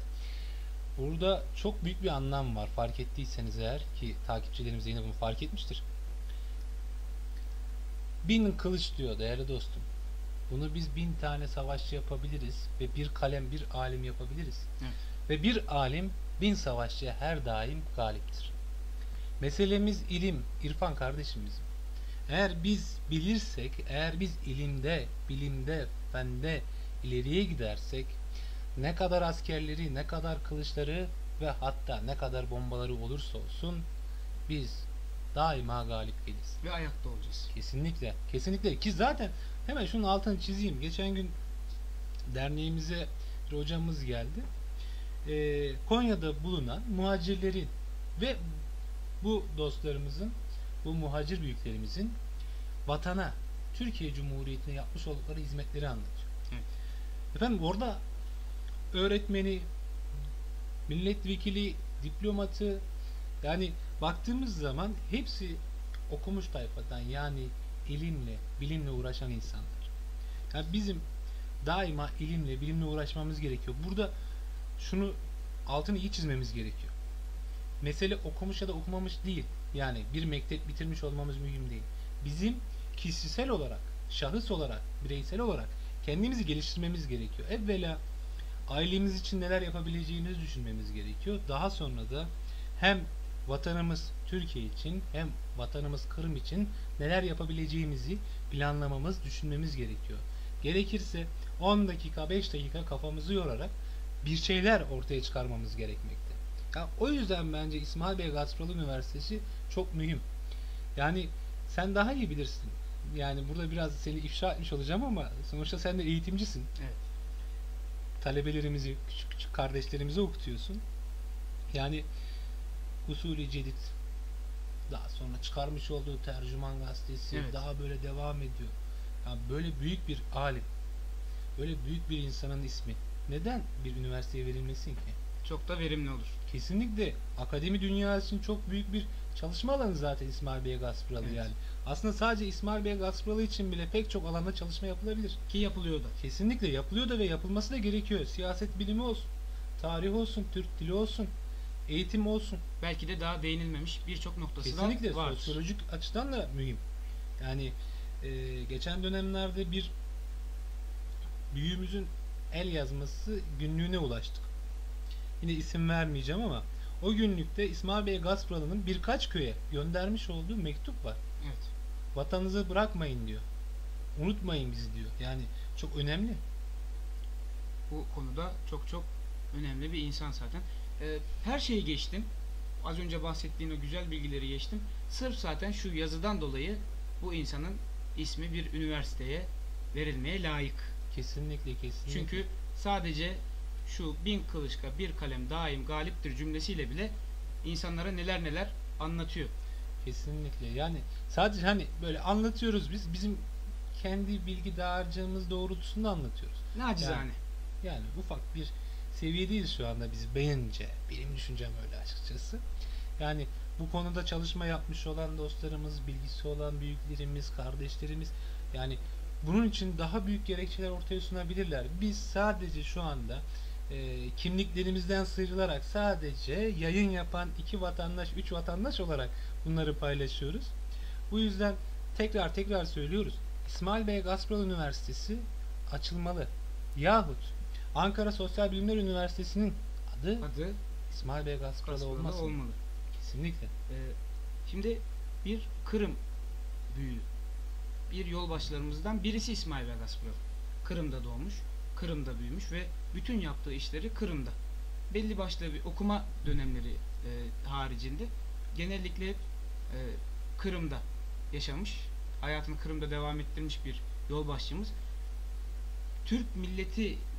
S1: Burada çok büyük bir anlam var. Fark ettiyseniz eğer ki takipçilerimiz yine bunu fark etmiştir. 1000 kılıç diyor değerli dostum. Bunu biz 1000 tane savaşçı yapabiliriz ve bir kalem bir alim yapabiliriz.
S3: Evet.
S1: Ve bir alim 1000 savaşçıya her daim galiptir. Meselemiz ilim, irfan kardeşimiz. Eğer biz bilirsek, eğer biz ilimde, bilimde, fende ileriye gidersek, ne kadar askerleri, ne kadar kılıçları ve hatta ne kadar bombaları olursa olsun biz daima galip geliriz.
S3: Ve ayakta olacağız.
S1: Kesinlikle, kesinlikle ki zaten hemen şunun altını çizeyim. Geçen gün derneğimize bir hocamız geldi. Konya'da bulunan muhacirlerin ve bu dostlarımızın, bu muhacir büyüklerimizin vatana, Türkiye Cumhuriyeti'ne yapmış oldukları hizmetleri anlatıyor.
S3: Evet.
S1: Efendim orada öğretmeni, milletvekili, diplomatı, yani baktığımız zaman hepsi okumuş tayfadan, yani ilimle, bilimle uğraşan insanlar. Yani bizim daima ilimle, bilimle uğraşmamız gerekiyor. Burada şunu altını iyi çizmemiz gerekiyor. Mesele okumuş ya da okumamış değil. Yani bir mektep bitirmiş olmamız mühim değil. Bizim kişisel olarak, şahıs olarak, bireysel olarak kendimizi geliştirmemiz gerekiyor. Evvela ailemiz için neler yapabileceğimizi düşünmemiz gerekiyor. Daha sonra da hem vatanımız Türkiye için hem vatanımız Kırım için neler yapabileceğimizi planlamamız, düşünmemiz gerekiyor. Gerekirse 10 dakika, 5 dakika kafamızı yorarak bir şeyler ortaya çıkarmamız gerekmekte. Ya, o yüzden bence İsmail Bey Gaspralı Üniversitesi çok mühim. Yani sen daha iyi bilirsin. Yani burada biraz seni ifşa etmiş olacağım ama sonuçta sen de eğitimcisin.
S3: Evet.
S1: Talebelerimizi, küçük küçük kardeşlerimizi okutuyorsun. Yani Usulü Cedid, daha sonra çıkarmış olduğu Tercüman Gazetesi,
S3: Evet.
S1: daha böyle devam ediyor. Yani böyle büyük bir alim, böyle büyük bir insanın ismi neden bir üniversiteye verilmesin ki?
S3: Çok da verimli olur.
S1: Kesinlikle akademi dünyası için çok büyük bir çalışma alanı zaten İsmail Bey Gaspralı
S3: Evet.
S1: yani. Aslında sadece İsmail Bey Gaspralı için bile pek çok alanda çalışma yapılabilir.
S3: Ki yapılıyor da.
S1: Kesinlikle yapılıyor da ve yapılması da gerekiyor. Siyaset bilimi olsun, tarih olsun, Türk dili olsun, eğitim olsun.
S3: Belki de daha değinilmemiş birçok noktası
S1: Kesinlikle
S3: da var.
S1: sosyolojik açıdan da mühim. Yani geçen dönemlerde bir büyüğümüzün el yazması günlüğüne ulaştık. Yine isim vermeyeceğim ama o günlükte İsmail Bey Gaspralı'nın birkaç köye göndermiş olduğu mektup var.
S3: Evet.
S1: Vatanınızı bırakmayın diyor. Unutmayın bizi diyor. Yani çok önemli.
S3: Bu konuda çok çok önemli bir insan zaten. Her şeyi geçtim. Az önce bahsettiğin o güzel bilgileri geçtim. Sırf zaten şu yazıdan dolayı bu insanın ismi bir üniversiteye verilmeye layık.
S1: Kesinlikle, kesinlikle.
S3: Çünkü sadece şu 1000 kılıçka bir kalem daim galiptir cümlesiyle bile insanlara neler neler anlatıyor.
S1: kesinlikle. Yani sadece hani böyle anlatıyoruz biz. Bizim kendi bilgi dağarcığımız doğrultusunda anlatıyoruz.
S3: Nacizane.
S1: Yani ufak bir seviyedeyiz şu anda biz bence. Benim düşüncem öyle açıkçası. Yani bu konuda çalışma yapmış olan dostlarımız, bilgisi olan büyüklerimiz, kardeşlerimiz, yani bunun için daha büyük gerekçeler ortaya sunabilirler. Biz sadece şu anda kimliklerimizden sıyrılarak sadece yayın yapan 2 vatandaş, 3 vatandaş olarak bunları paylaşıyoruz. Bu yüzden tekrar söylüyoruz. İsmail Bey Gaspralı Üniversitesi açılmalı. Yahut Ankara Sosyal Bilimler Üniversitesi'nin adı İsmail Bey Gaspralı
S3: Gaspralı
S1: olmasın.
S3: olmalı.
S1: Kesinlikle.
S3: Şimdi bir Kırım büyüğü, bir yolbaşlarımızdan birisi İsmail Bey Gaspralı. Kırım'da doğmuş, Kırım'da büyümüş ve bütün yaptığı işleri Kırım'da. Belli başlı bir okuma dönemleri haricinde genellikle hep Kırım'da yaşamış, hayatını Kırım'da devam ettirmiş bir yolbaşçımız. Türk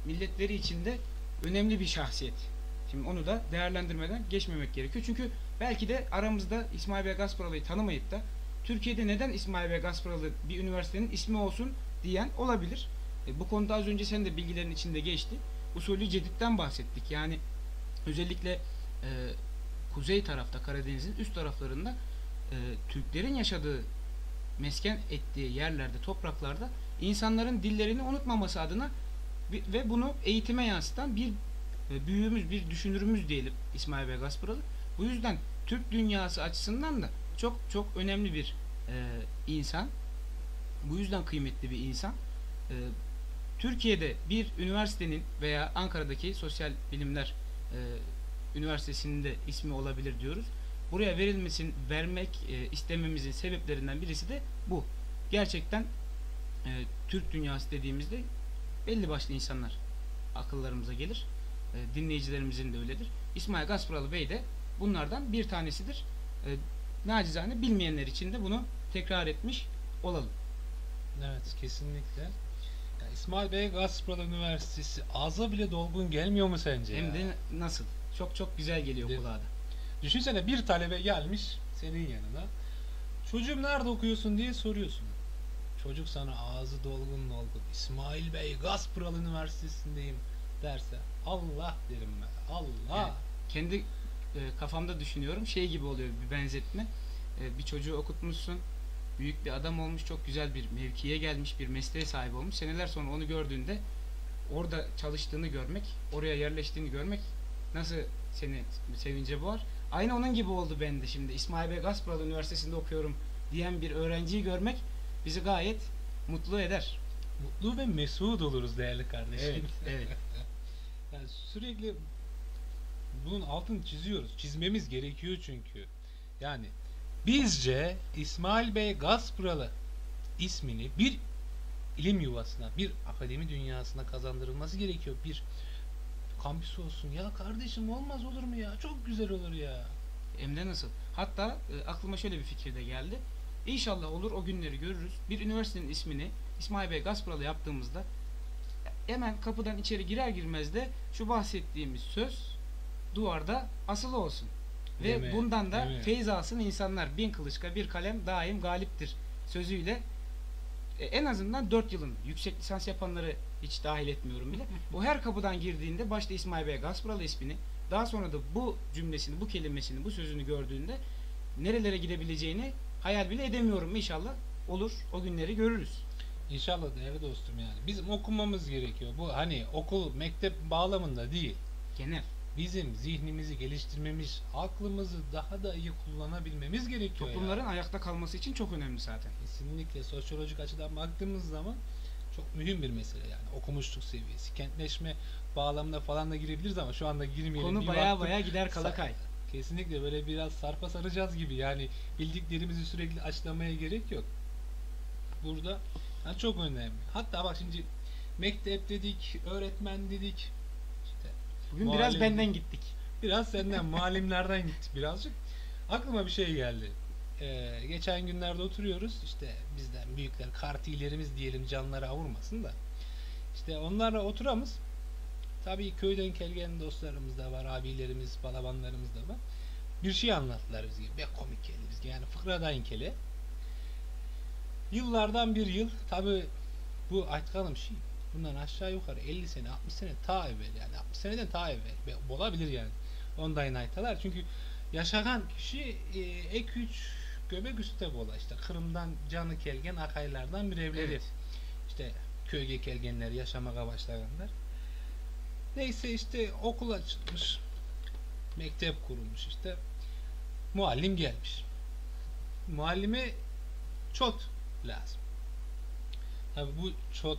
S3: milletleri içinde önemli bir şahsiyet. Şimdi onu da değerlendirmeden geçmemek gerekiyor. Çünkü belki de aramızda İsmail Bey Gaspralı'yı tanımayıp da Türkiye'de neden İsmail Bey Gaspralı bir üniversitenin ismi olsun diyen olabilir. Bu konuda az önce sen de bilgilerin içinde geçti. Usulü Cedid'den bahsettik. Yani özellikle kuzey tarafta, Karadeniz'in üst taraflarında Türklerin yaşadığı, mesken ettiği yerlerde, topraklarda insanların dillerini unutmaması adına ve bunu eğitime yansıtan bir büyüğümüz, bir düşünürümüz diyelim İsmail Bey Gaspralı. Bu yüzden Türk dünyası açısından da çok çok önemli bir insan Bu yüzden kıymetli bir insan. E, Türkiye'de bir üniversitenin veya Ankara'daki Sosyal Bilimler Üniversitesi'nin de ismi olabilir diyoruz. Buraya vermek istememizin sebeplerinden birisi de bu. Gerçekten Türk dünyası dediğimizde belli başlı insanlar akıllarımıza gelir. Dinleyicilerimizin de öyledir. İsmail Gasparalı Bey de bunlardan bir tanesidir. Nacizane bilmeyenler için de bunu tekrar etmiş olalım.
S1: Evet, kesinlikle. Ya İsmail Bey Gasparalı Üniversitesi ağza bile dolgun gelmiyor mu sence
S3: Hem
S1: ya?
S3: de nasıl? Çok çok güzel geliyor
S1: Değil mi?
S3: kulağa da.
S1: Düşünsene bir talebe gelmiş senin yanına. Çocuğum nerede okuyorsun diye soruyorsun. Çocuk sana ağzı dolgun İsmail Bey Gasparalı Üniversitesi'ndeyim derse Allah derim ben. Allah.
S3: Yani kendi kafamda düşünüyorum. Şey gibi oluyor bir benzetme. Bir çocuğu okutmuşsun. Büyük bir adam olmuş. Çok güzel bir mevkiye gelmiş. Bir mesleğe sahip olmuş. Seneler sonra onu gördüğünde orada çalıştığını görmek, oraya yerleştiğini görmek nasıl seni sevince boğar. Aynı onun gibi oldu bende şimdi. İsmail Bey Gasparalı Üniversitesi'nde okuyorum diyen bir öğrenciyi görmek bizi gayet mutlu eder.
S1: Mutlu ve mesut oluruz değerli kardeşim.
S3: Evet, evet.
S1: Yani sürekli bunun altını çiziyoruz. Çizmemiz gerekiyor çünkü. Yani bizce İsmail Bey Gasparalı ismini bir ilim yuvasına, bir akademi dünyasına kazandırılması gerekiyor. Bir kampüs olsun. Ya kardeşim olmaz olur mu ya? Çok güzel olur ya.
S3: Hem de nasıl? Hatta aklıma şöyle bir fikir de geldi. İnşallah olur, o günleri görürüz. Bir üniversitenin ismini İsmail Bey Gasparalı yaptığımızda hemen kapıdan içeri girer girmez de şu bahsettiğimiz söz duvarda asılı olsun.
S1: Değil
S3: Ve
S1: mi?
S3: bundan da
S1: Değil mi?
S3: feyz alsın insanlar. 1000 kılıçka bir kalem daim galiptir sözüyle en azından 4 yılın yüksek lisans yapanları hiç dahil etmiyorum bile. O her kapıdan girdiğinde başta İsmail Bey Gasparalı ismini, daha sonra da bu cümlesini, bu kelimesini, bu sözünü gördüğünde nerelere gidebileceğini hayal bile edemiyorum. İnşallah olur. O günleri görürüz.
S1: İnşallah değerli dostum yani. Bizim okumamız gerekiyor. Bu hani okul, mektep bağlamında değil.
S3: Genel.
S1: Bizim zihnimizi geliştirmemiz, aklımızı daha da iyi kullanabilmemiz gerekiyor.
S3: Toplumların
S1: ya.
S3: ayakta kalması için çok önemli zaten.
S1: Kesinlikle sosyolojik açıdan baktığımız zaman çok mühim bir mesele yani. Okumuşluk seviyesi, kentleşme bağlamına falan da girebiliriz ama şu anda girmeyelim.
S3: Konu
S1: Bir
S3: baya
S1: baktım,
S3: baya gider kalakay.
S1: Kesinlikle böyle biraz sarpa saracağız gibi yani bildiklerimizi sürekli açıklamaya gerek yok. Burada yani çok önemli. Hatta bak şimdi mektep dedik, öğretmen dedik. İşte
S3: Bugün
S1: muallim
S3: biraz benden
S1: dedik.
S3: gittik.
S1: Biraz senden, muallimlerden gittik birazcık. Aklıma bir şey geldi. Geçen günlerde oturuyoruz. İşte bizden büyükler, kartilerimiz diyelim canları avurmasın da. İşte onlarla oturamız. Tabii köyden gelgen dostlarımız da var, abilerimiz, balabanlarımız da var. Bir şey anlattılar bize. Be komik geldi bizge. Yani fıkradan kele. Yıllardan bir yıl tabii bu Aytkanım şey bundan aşağı yukarı 50 sene 60 sene ta evvel yani 60 seneden ta evvel olabilir yani ondan aytalar çünkü yaşayan kişi ek 3 göbek üstte bola işte Kırım'dan canı kelgen akaylardan bir evleri
S3: Evet.
S1: işte köyge kelgenler yaşamaya başlayanlar neyse işte okul açılmış mektep kurulmuş işte muallim gelmiş muallime çot lazım. Tabi bu çot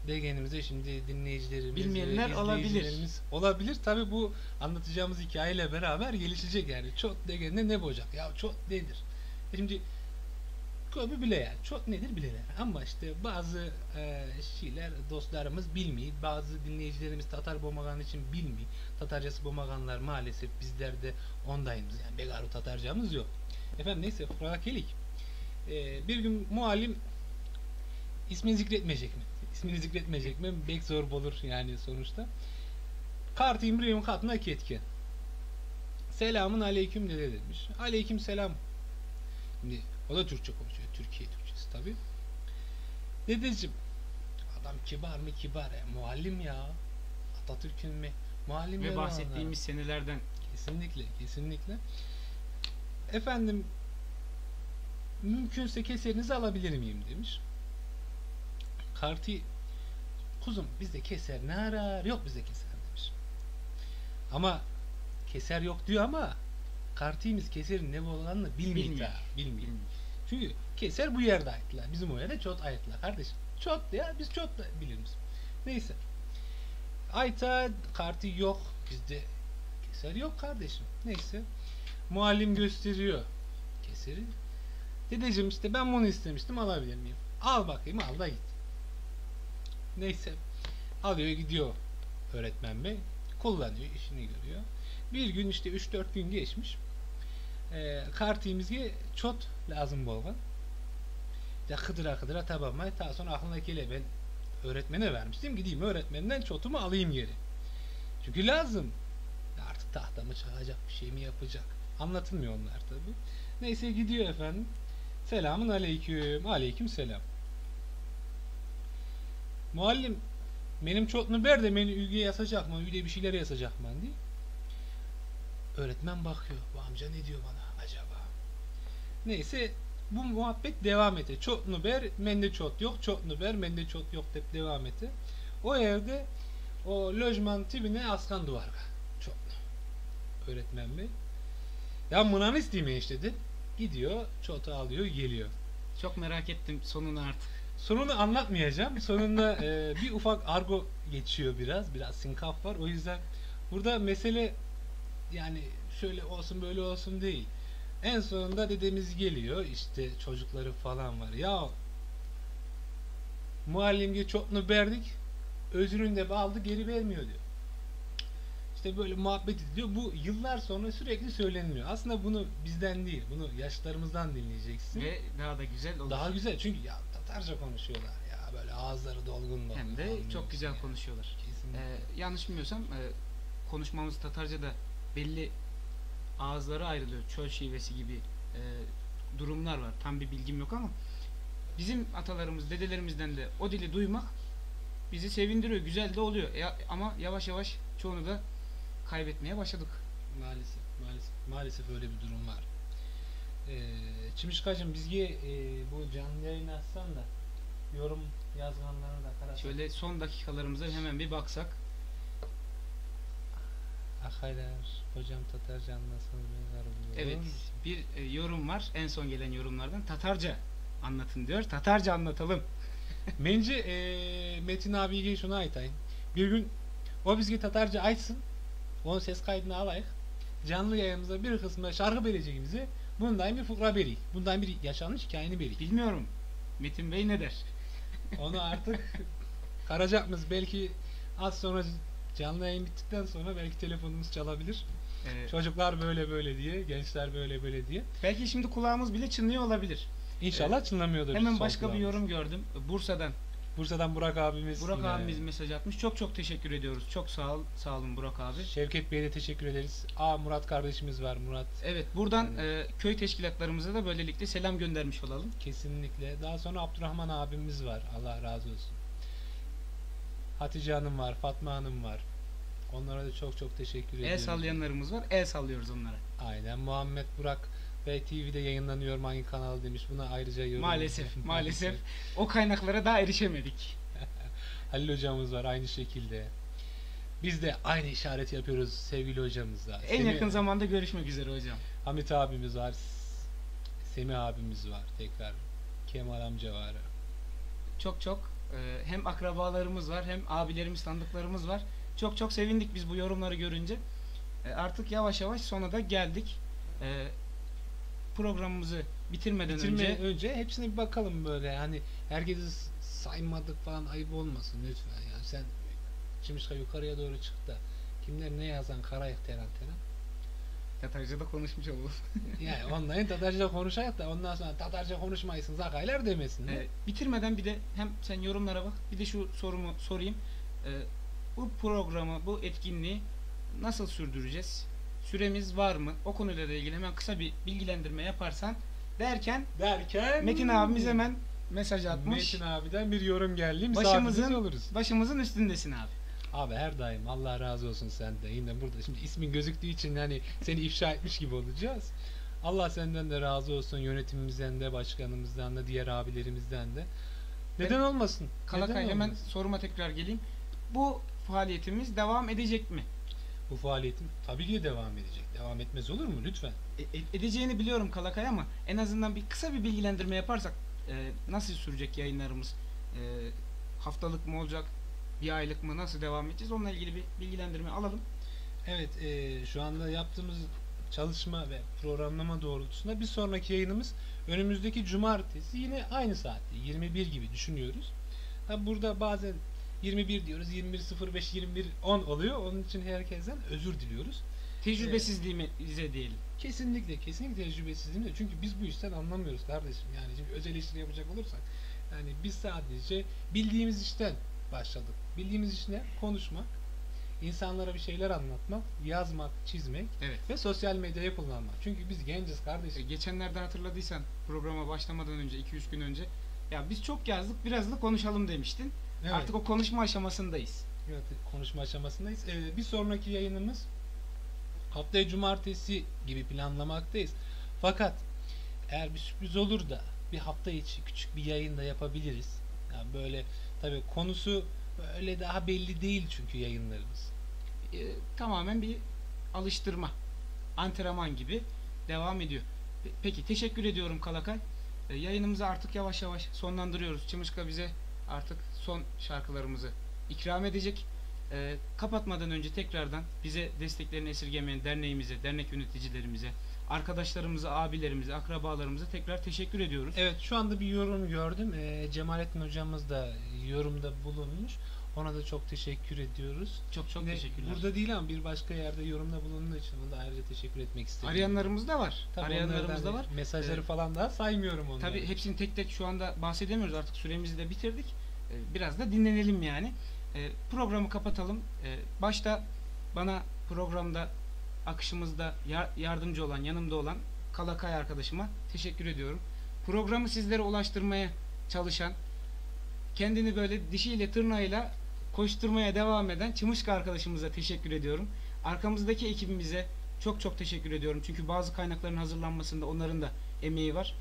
S1: degenimize şimdi dinleyicilerimiz
S3: Bilmeyenler
S1: olabilir. Tabi bu anlatacağımız hikayeyle beraber gelişecek yani. Çot degeninde ne bozacak? Ya çot nedir? Şimdi köbü bile yani. Çot nedir bileler. Ama işte bazı şeyler dostlarımız bilmiyor. Bazı dinleyicilerimiz Tatar Bomagan için bilmiyor. Tatarcası Bomaganlar maalesef bizlerde ondayız. Yani Begaru Tatarcamız yok. Efendim neyse Frakelik. Bir gün muallim ismini zikretmeyecek mi? İsmini zikretmeyecek mi? Bek zor olur yani sonuçta. Kart imriyum katına ketken. Selamun aleyküm dede demiş. Aleyküm selam. Şimdi o da Türkçe konuşuyor. Türkiye Türkçesi tabi. Dedeciğim adam kibar mı kibar ya. Muallim ya. Atatürk'ün mü? Muallim
S3: Ve
S1: ya.
S3: bahsettiğimiz senelerden.
S1: Kesinlikle, kesinlikle. Efendim mümkünse keserinizi alabilir miyim demiş. Kartı kuzum bizde keser ne arar? Yok bizde keser demiş. Ama keser yok diyor ama kartimiz keserin ne olanını bilmiyor.
S3: Bilmiyor.
S1: Bilmiyor. Çünkü Keser bu yerde ayıttılar. Bizim o yerde Çot ayıttılar kardeşim. Çot ya biz Çot da biliriz. Neyse. Ayta kartı yok. Bizde Keser yok kardeşim. Neyse. Muallim gösteriyor Keser'i. Dedeciğim işte ben bunu istemiştim, alabilir miyim? Al bakayım, al da git. Neyse. Alıyor gidiyor öğretmen bey. Kullanıyor, işini görüyor. Bir gün işte 3-4 gün geçmiş. Kartımızga Çot lazım bolgan. Ya kıdıra tabamay. Daha sonra aklına gele ben öğretmene vermiştim. Gideyim öğretmenden Çot'umu alayım geri. Çünkü lazım. Artık tahtamı çalacak, bir şey mi yapacak? Anlatılmıyor onlar tabi. Neyse gidiyor efendim. Selamun aleyküm. Aleyküm selam. Muallim benim Çot'unu ver de beni üge yasacak mı? Üge bir şeyler yasacak mı? Diye. Öğretmen bakıyor. Bu amca ne diyor bana acaba? Neyse bu muhabbet devam ete. Çot'unu ver, mende Çot yok. Çot'unu ver, mende Çot yok deyip devam ete. O evde o lojman tipine askan duvarga. Çot'unu. Öğretmen bey. Ya mınan isteyeyim işte dedi. Gidiyor, Çot'u alıyor, geliyor.
S3: Çok merak ettim sonunu artık.
S1: Sonunu anlatmayacağım. Sonunda bir ufak argo geçiyor biraz. Biraz sinkaf var. O yüzden burada mesele yani şöyle olsun böyle olsun değil. En sonunda dedemiz geliyor. İşte çocukları falan var. Ya muallimge Çot'unu verdik. Özrünü de aldı, geri vermiyor diyor. İşte böyle muhabbet ediyor. Bu yıllar sonra sürekli söyleniliyor. Aslında bunu bizden değil, bunu yaşlarımızdan dinleyeceksin.
S3: Ve daha da güzel olur.
S1: Daha güzel çünkü ya Tatarca konuşuyorlar ya, böyle ağızları dolgun.
S3: Hem de çok güzel
S1: yani.
S3: konuşuyorlar.
S1: Kesinlikle.
S3: Yanlış bilmiyorsam konuşmamız Tatarca'da belli ağızları ayrılıyor. Çöl şivesi gibi durumlar var. Tam bir bilgim yok ama bizim atalarımız, dedelerimizden de o dili duymak bizi sevindiriyor. Güzel de oluyor. Ama yavaş yavaş çoğunu da kaybetmeye başladık.
S1: Maalesef öyle bir durum var. Çimişkacığım bizge bu canlı yayını açsan da yorum yazganlarına da karasak.
S3: Şöyle son dakikalarımıza hemen bir baksak.
S1: Akaylar, hocam Tatarca anlasınız beni
S3: Evet, bir yorum var. En son gelen yorumlardan Tatarca anlatın diyor. Tatarca anlatalım.
S1: Bence Metin abiye şunu aytayım. Bir gün o bizge Tatarca açsın. Onun ses kaydını alayık. Canlı yayınımızda bir kısmında şarkı vereceğimizi bundan bir fıkra vereyim. Bundan bir yaşanmış hikayeni vereyim.
S3: Bilmiyorum. Metin Bey ne der?
S1: Onu artık karacakmız. Belki az sonra canlı yayın bittikten sonra belki telefonumuz çalabilir. Çocuklar böyle böyle diye, gençler böyle böyle diye.
S3: Belki şimdi kulağımız bile çınlıyor olabilir.
S1: İnşallah çınlamıyordur.
S3: Hemen başka bir yorum gördüm. Bursa'dan
S1: Burak abimiz.
S3: Burak abimiz mesaj atmış. Çok teşekkür ediyoruz. Çok sağ olun Burak abi.
S1: Şevket Bey'e de teşekkür ederiz. Murat kardeşimiz var. Murat.
S3: Evet, buradan köy teşkilatlarımıza da böylelikle selam göndermiş olalım.
S1: Kesinlikle. Daha sonra Abdurrahman abimiz var. Allah razı olsun. Hatice Hanım var. Fatma Hanım var. Onlara da çok teşekkür ediyoruz.
S3: El sallayanlarımız var. El sallıyoruz onlara.
S1: Aynen. Muhammed Burak Bey TV'de yayınlanıyor hangi kanal demiş. Buna ayrıca yorum.
S3: Maalesef. O kaynaklara daha erişemedik.
S1: Halil hocamız var aynı şekilde. Biz de aynı işareti yapıyoruz sevgili hocamızla.
S3: En yakın zamanda görüşmek üzere hocam.
S1: Hamit abimiz var. Semih abimiz var tekrar. Kemal amca var.
S3: Çok hem akrabalarımız var hem abilerimiz, tanıdıklarımız var. Çok sevindik biz bu yorumları görünce. Artık yavaş yavaş sona da geldik. Programımızı bitirmeden önce
S1: hepsine bir bakalım böyle. Hani herkesi saymadık falan, ayıp olmasın lütfen. Yani sen Çimişka yukarıya doğru çık da kimler ne yazan karayık teren.
S3: Tatarca'da konuşmuş olalım.
S1: Yani onların Tatarca konuşayak da ondan sonra Tatarca konuşmayısın zakaylar demesin.
S3: Bitirmeden bir de hem sen yorumlara bak, bir de şu sorumu sorayım. Bu programı, bu etkinliği nasıl sürdüreceğiz? Süremiz var mı? O konuyla ilgili hemen kısa bir bilgilendirme yaparsan derken Metin abimiz hemen mesaj atmış.
S1: Metin abiden bir yorum geldi.
S3: Başımızın üstündesin abi.
S1: Abi her daim Allah razı olsun senden. Yine burada şimdi ismin gözüktüğü için hani seni ifşa etmiş gibi olacağız. Allah senden de razı olsun, yönetimimizden de, başkanımızdan da, diğer abilerimizden de. Neden olmasın?
S3: Kalakay hemen soruma tekrar geleyim. Bu faaliyetimiz devam edecek mi?
S1: bu faaliyetim tabii ki de devam edecek. Devam etmez olur mu? Lütfen.
S3: Edeceğini biliyorum Kalakay ama en azından kısa bir bilgilendirme yaparsak nasıl sürecek yayınlarımız? Haftalık mı olacak? Bir aylık mı? Nasıl devam edeceğiz? Onunla ilgili bir bilgilendirme alalım.
S1: Evet, şu anda yaptığımız çalışma ve programlama doğrultusunda bir sonraki yayınımız önümüzdeki cumartesi yine aynı saatte 21 gibi düşünüyoruz. Tabi burada bazen 21 diyoruz, 21.05, 21.10 oluyor. Onun için herkesten özür diliyoruz.
S3: Tecrübesizliğimize diyelim.
S1: Kesinlikle tecrübesizliğimiz. Çünkü biz bu işten anlamıyoruz kardeşim. Yani şimdi öz eleştiri yapacak olursak, yani biz sadece bildiğimiz işten başladık. Bildiğimiz iş ne? Konuşmak, insanlara bir şeyler anlatmak, yazmak, çizmek
S3: Evet.
S1: ve sosyal medyayı kullanmak. Çünkü biz genciz kardeşim.
S3: Geçenlerde hatırladıysan programa başlamadan önce 2-3 gün önce ya biz çok yazdık biraz da konuşalım demiştin.
S1: Evet.
S3: Artık o konuşma aşamasındayız.
S1: Evet, konuşma aşamasındayız. Bir sonraki yayınımız haftaya cumartesi gibi planlamaktayız. Fakat eğer bir sürpriz olur da bir hafta içi küçük bir yayın da yapabiliriz. Yani böyle tabii konusu böyle daha belli değil çünkü yayınlarımız.
S3: Tamamen bir alıştırma, antrenman gibi devam ediyor. Peki teşekkür ediyorum Kalakay. Yayınımızı artık yavaş yavaş sonlandırıyoruz. Çımışka bize artık son şarkılarımızı ikram edecek. Kapatmadan önce tekrardan bize desteklerini esirgemeyen derneğimize, dernek yöneticilerimize, arkadaşlarımıza, abilerimize, akrabalarımıza tekrar teşekkür ediyoruz.
S1: Evet, şu anda bir yorum gördüm. Cemalettin hocamız da yorumda bulunmuş. Ona da çok teşekkür ediyoruz.
S3: Çok
S1: Yine
S3: teşekkürler.
S1: burada değil ama bir başka yerde yorumda bulunduğu için onu da ayrıca teşekkür etmek istedim.
S3: Arayanlarımız da var.
S1: Tabii
S3: Arayanlarımız da var.
S1: Mesajları falan daha saymıyorum onları.
S3: Tabii hepsini tek tek şu anda bahsedemiyoruz. Artık süremizi de bitirdik. Biraz da dinlenelim yani. Programı kapatalım. Başta bana programda akışımızda yardımcı olan, yanımda olan Kalakay arkadaşıma teşekkür ediyorum. Programı sizlere ulaştırmaya çalışan, kendini böyle dişiyle tırnağıyla koşturmaya devam eden Çımışka arkadaşımıza teşekkür ediyorum. Arkamızdaki ekibimize çok teşekkür ediyorum. Çünkü bazı kaynakların hazırlanmasında onların da emeği var.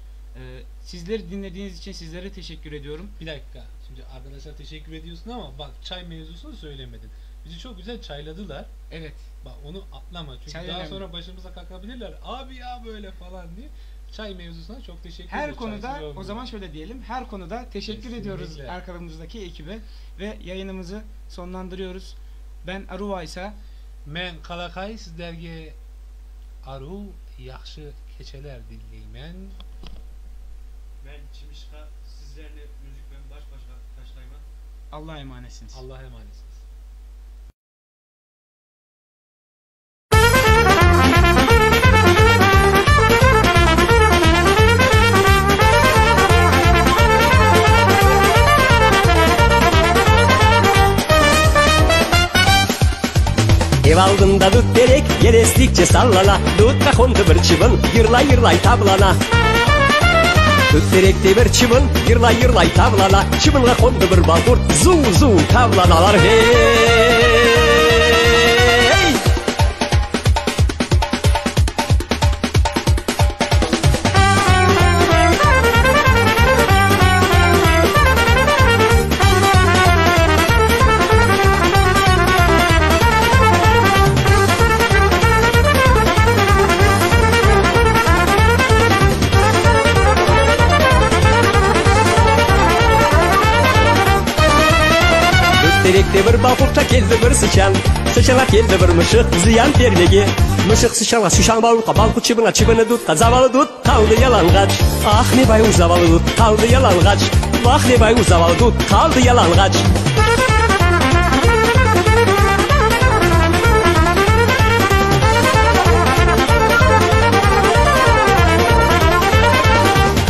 S3: Sizleri dinlediğiniz için sizlere teşekkür ediyorum.
S1: Bir dakika. Şimdi arkadaşlar teşekkür ediyorsun ama bak çay mevzusunu söylemedin. Bizi çok güzel çayladılar.
S3: Evet.
S1: Bak onu atlama. Çünkü
S3: Çay
S1: daha
S3: önemli.
S1: sonra başımıza kakabilirler. Abi ya böyle falan diye. Çay mevzusuna çok teşekkür
S3: Her
S1: ediyoruz.
S3: konuda
S1: Çaysız
S3: o
S1: olmuyor.
S3: zaman şöyle diyelim. Her konuda teşekkür
S1: Kesinlikle.
S3: ediyoruz arkamızdaki ekibe ve yayınımızı sonlandırıyoruz. Ben Aruva ise
S1: Men Kalakay sizlerge aru yaxşı keçeler dileymen.
S2: Ben Çimişka sizlerle müzik ben baş başa taşlayman.
S3: Allah'a emanetsiniz.
S1: Allah'a emanetsiniz.
S8: Ev aldığında dut derek, yer estikçe sallana. Dutta kondu bir çıbın, yırlay tablana. Dut derekte bir çıbın, yırlay tablana. Çıbınla kondu bir balkurt, zu tablanalar hey. Derekte bir balkurta keldi bir sıçan. Sıçana keldi bir mışık ziyan vermegi. Mışık sıçana sıçan balurka balkut çıbını dut. Zavalı dut kaldı yalangach. Ah ne bay zavalı dut kaldı yalangach. Vah ne bay zavalı dut kaldı yalangach.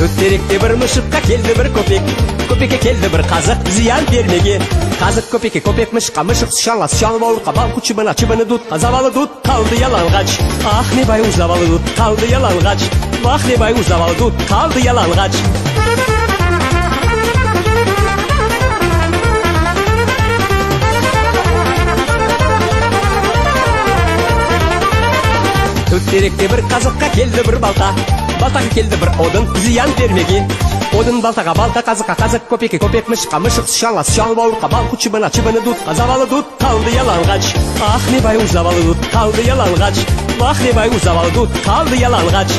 S8: Ötterekte bir mışıkka keldi bir köpek. Köpeke keldi bir kazık ziyan vermegi. Kazık köpek mışıkka mışık sıçan balurka balkut çıbını dut. Zavalı dut kaldı yalangach. Ah ne bay zavalı dut kaldı yalangach. Vah ne bay zavalı dut kaldı yalangach. Дут теректе бір қазыққа келді бір балта, балтаға келді бір одын зиян бермеге. Одын балтаға балта, қазыққа қазық, көпекке көпек, мышыққа мышық, сұшанға сұшан, бауырға бал, чыбына чыбыны дутқа завалы дут қалды яланғач. Ах не бай завалы дут қалды яланғач, ах не бай завалы дут қалды яланғач.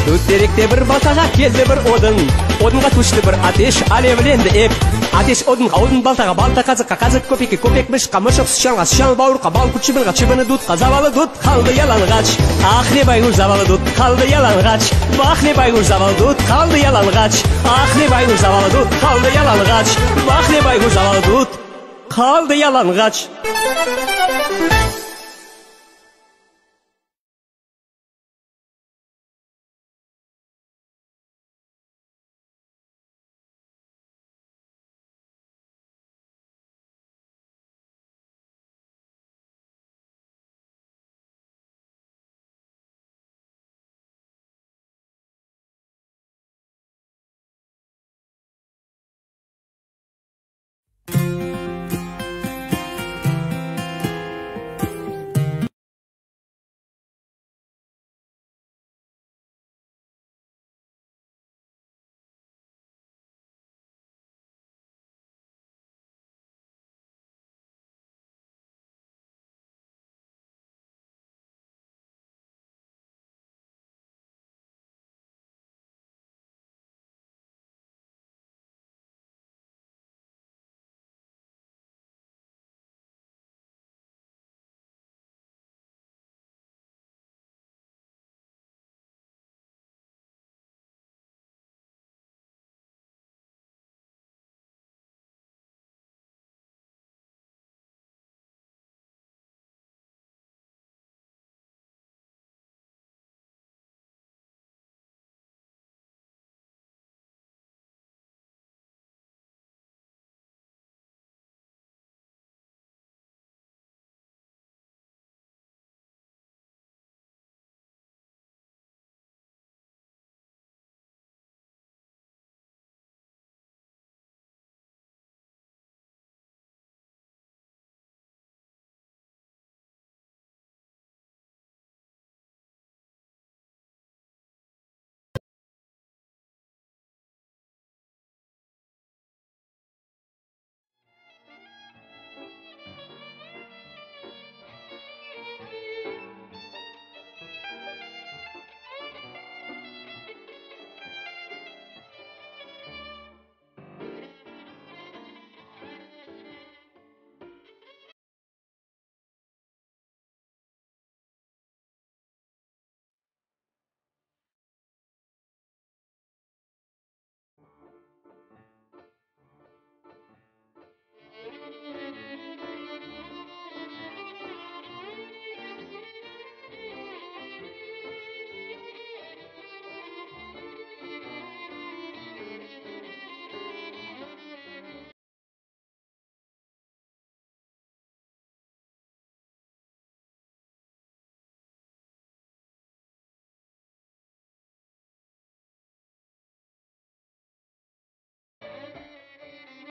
S8: Дут теректе бір балтаға келді бір одын, одынға түшті бір атеш, алевленді еп. Атеш одынға, одын балтаға балта, қазыққа қазық, көпекке көпек, мышыққа мышық, сұшанға сұшан, бауырға бал, чыбынға чыбыны дутқа завалы дут қалды яланғач. Ах не бай завалы дут қалды яланғач, ах не бай завалы дут қалды яланғач, ах не бай завалы дут қалды яланғач, ах не бай завалы дут қалды яланғач.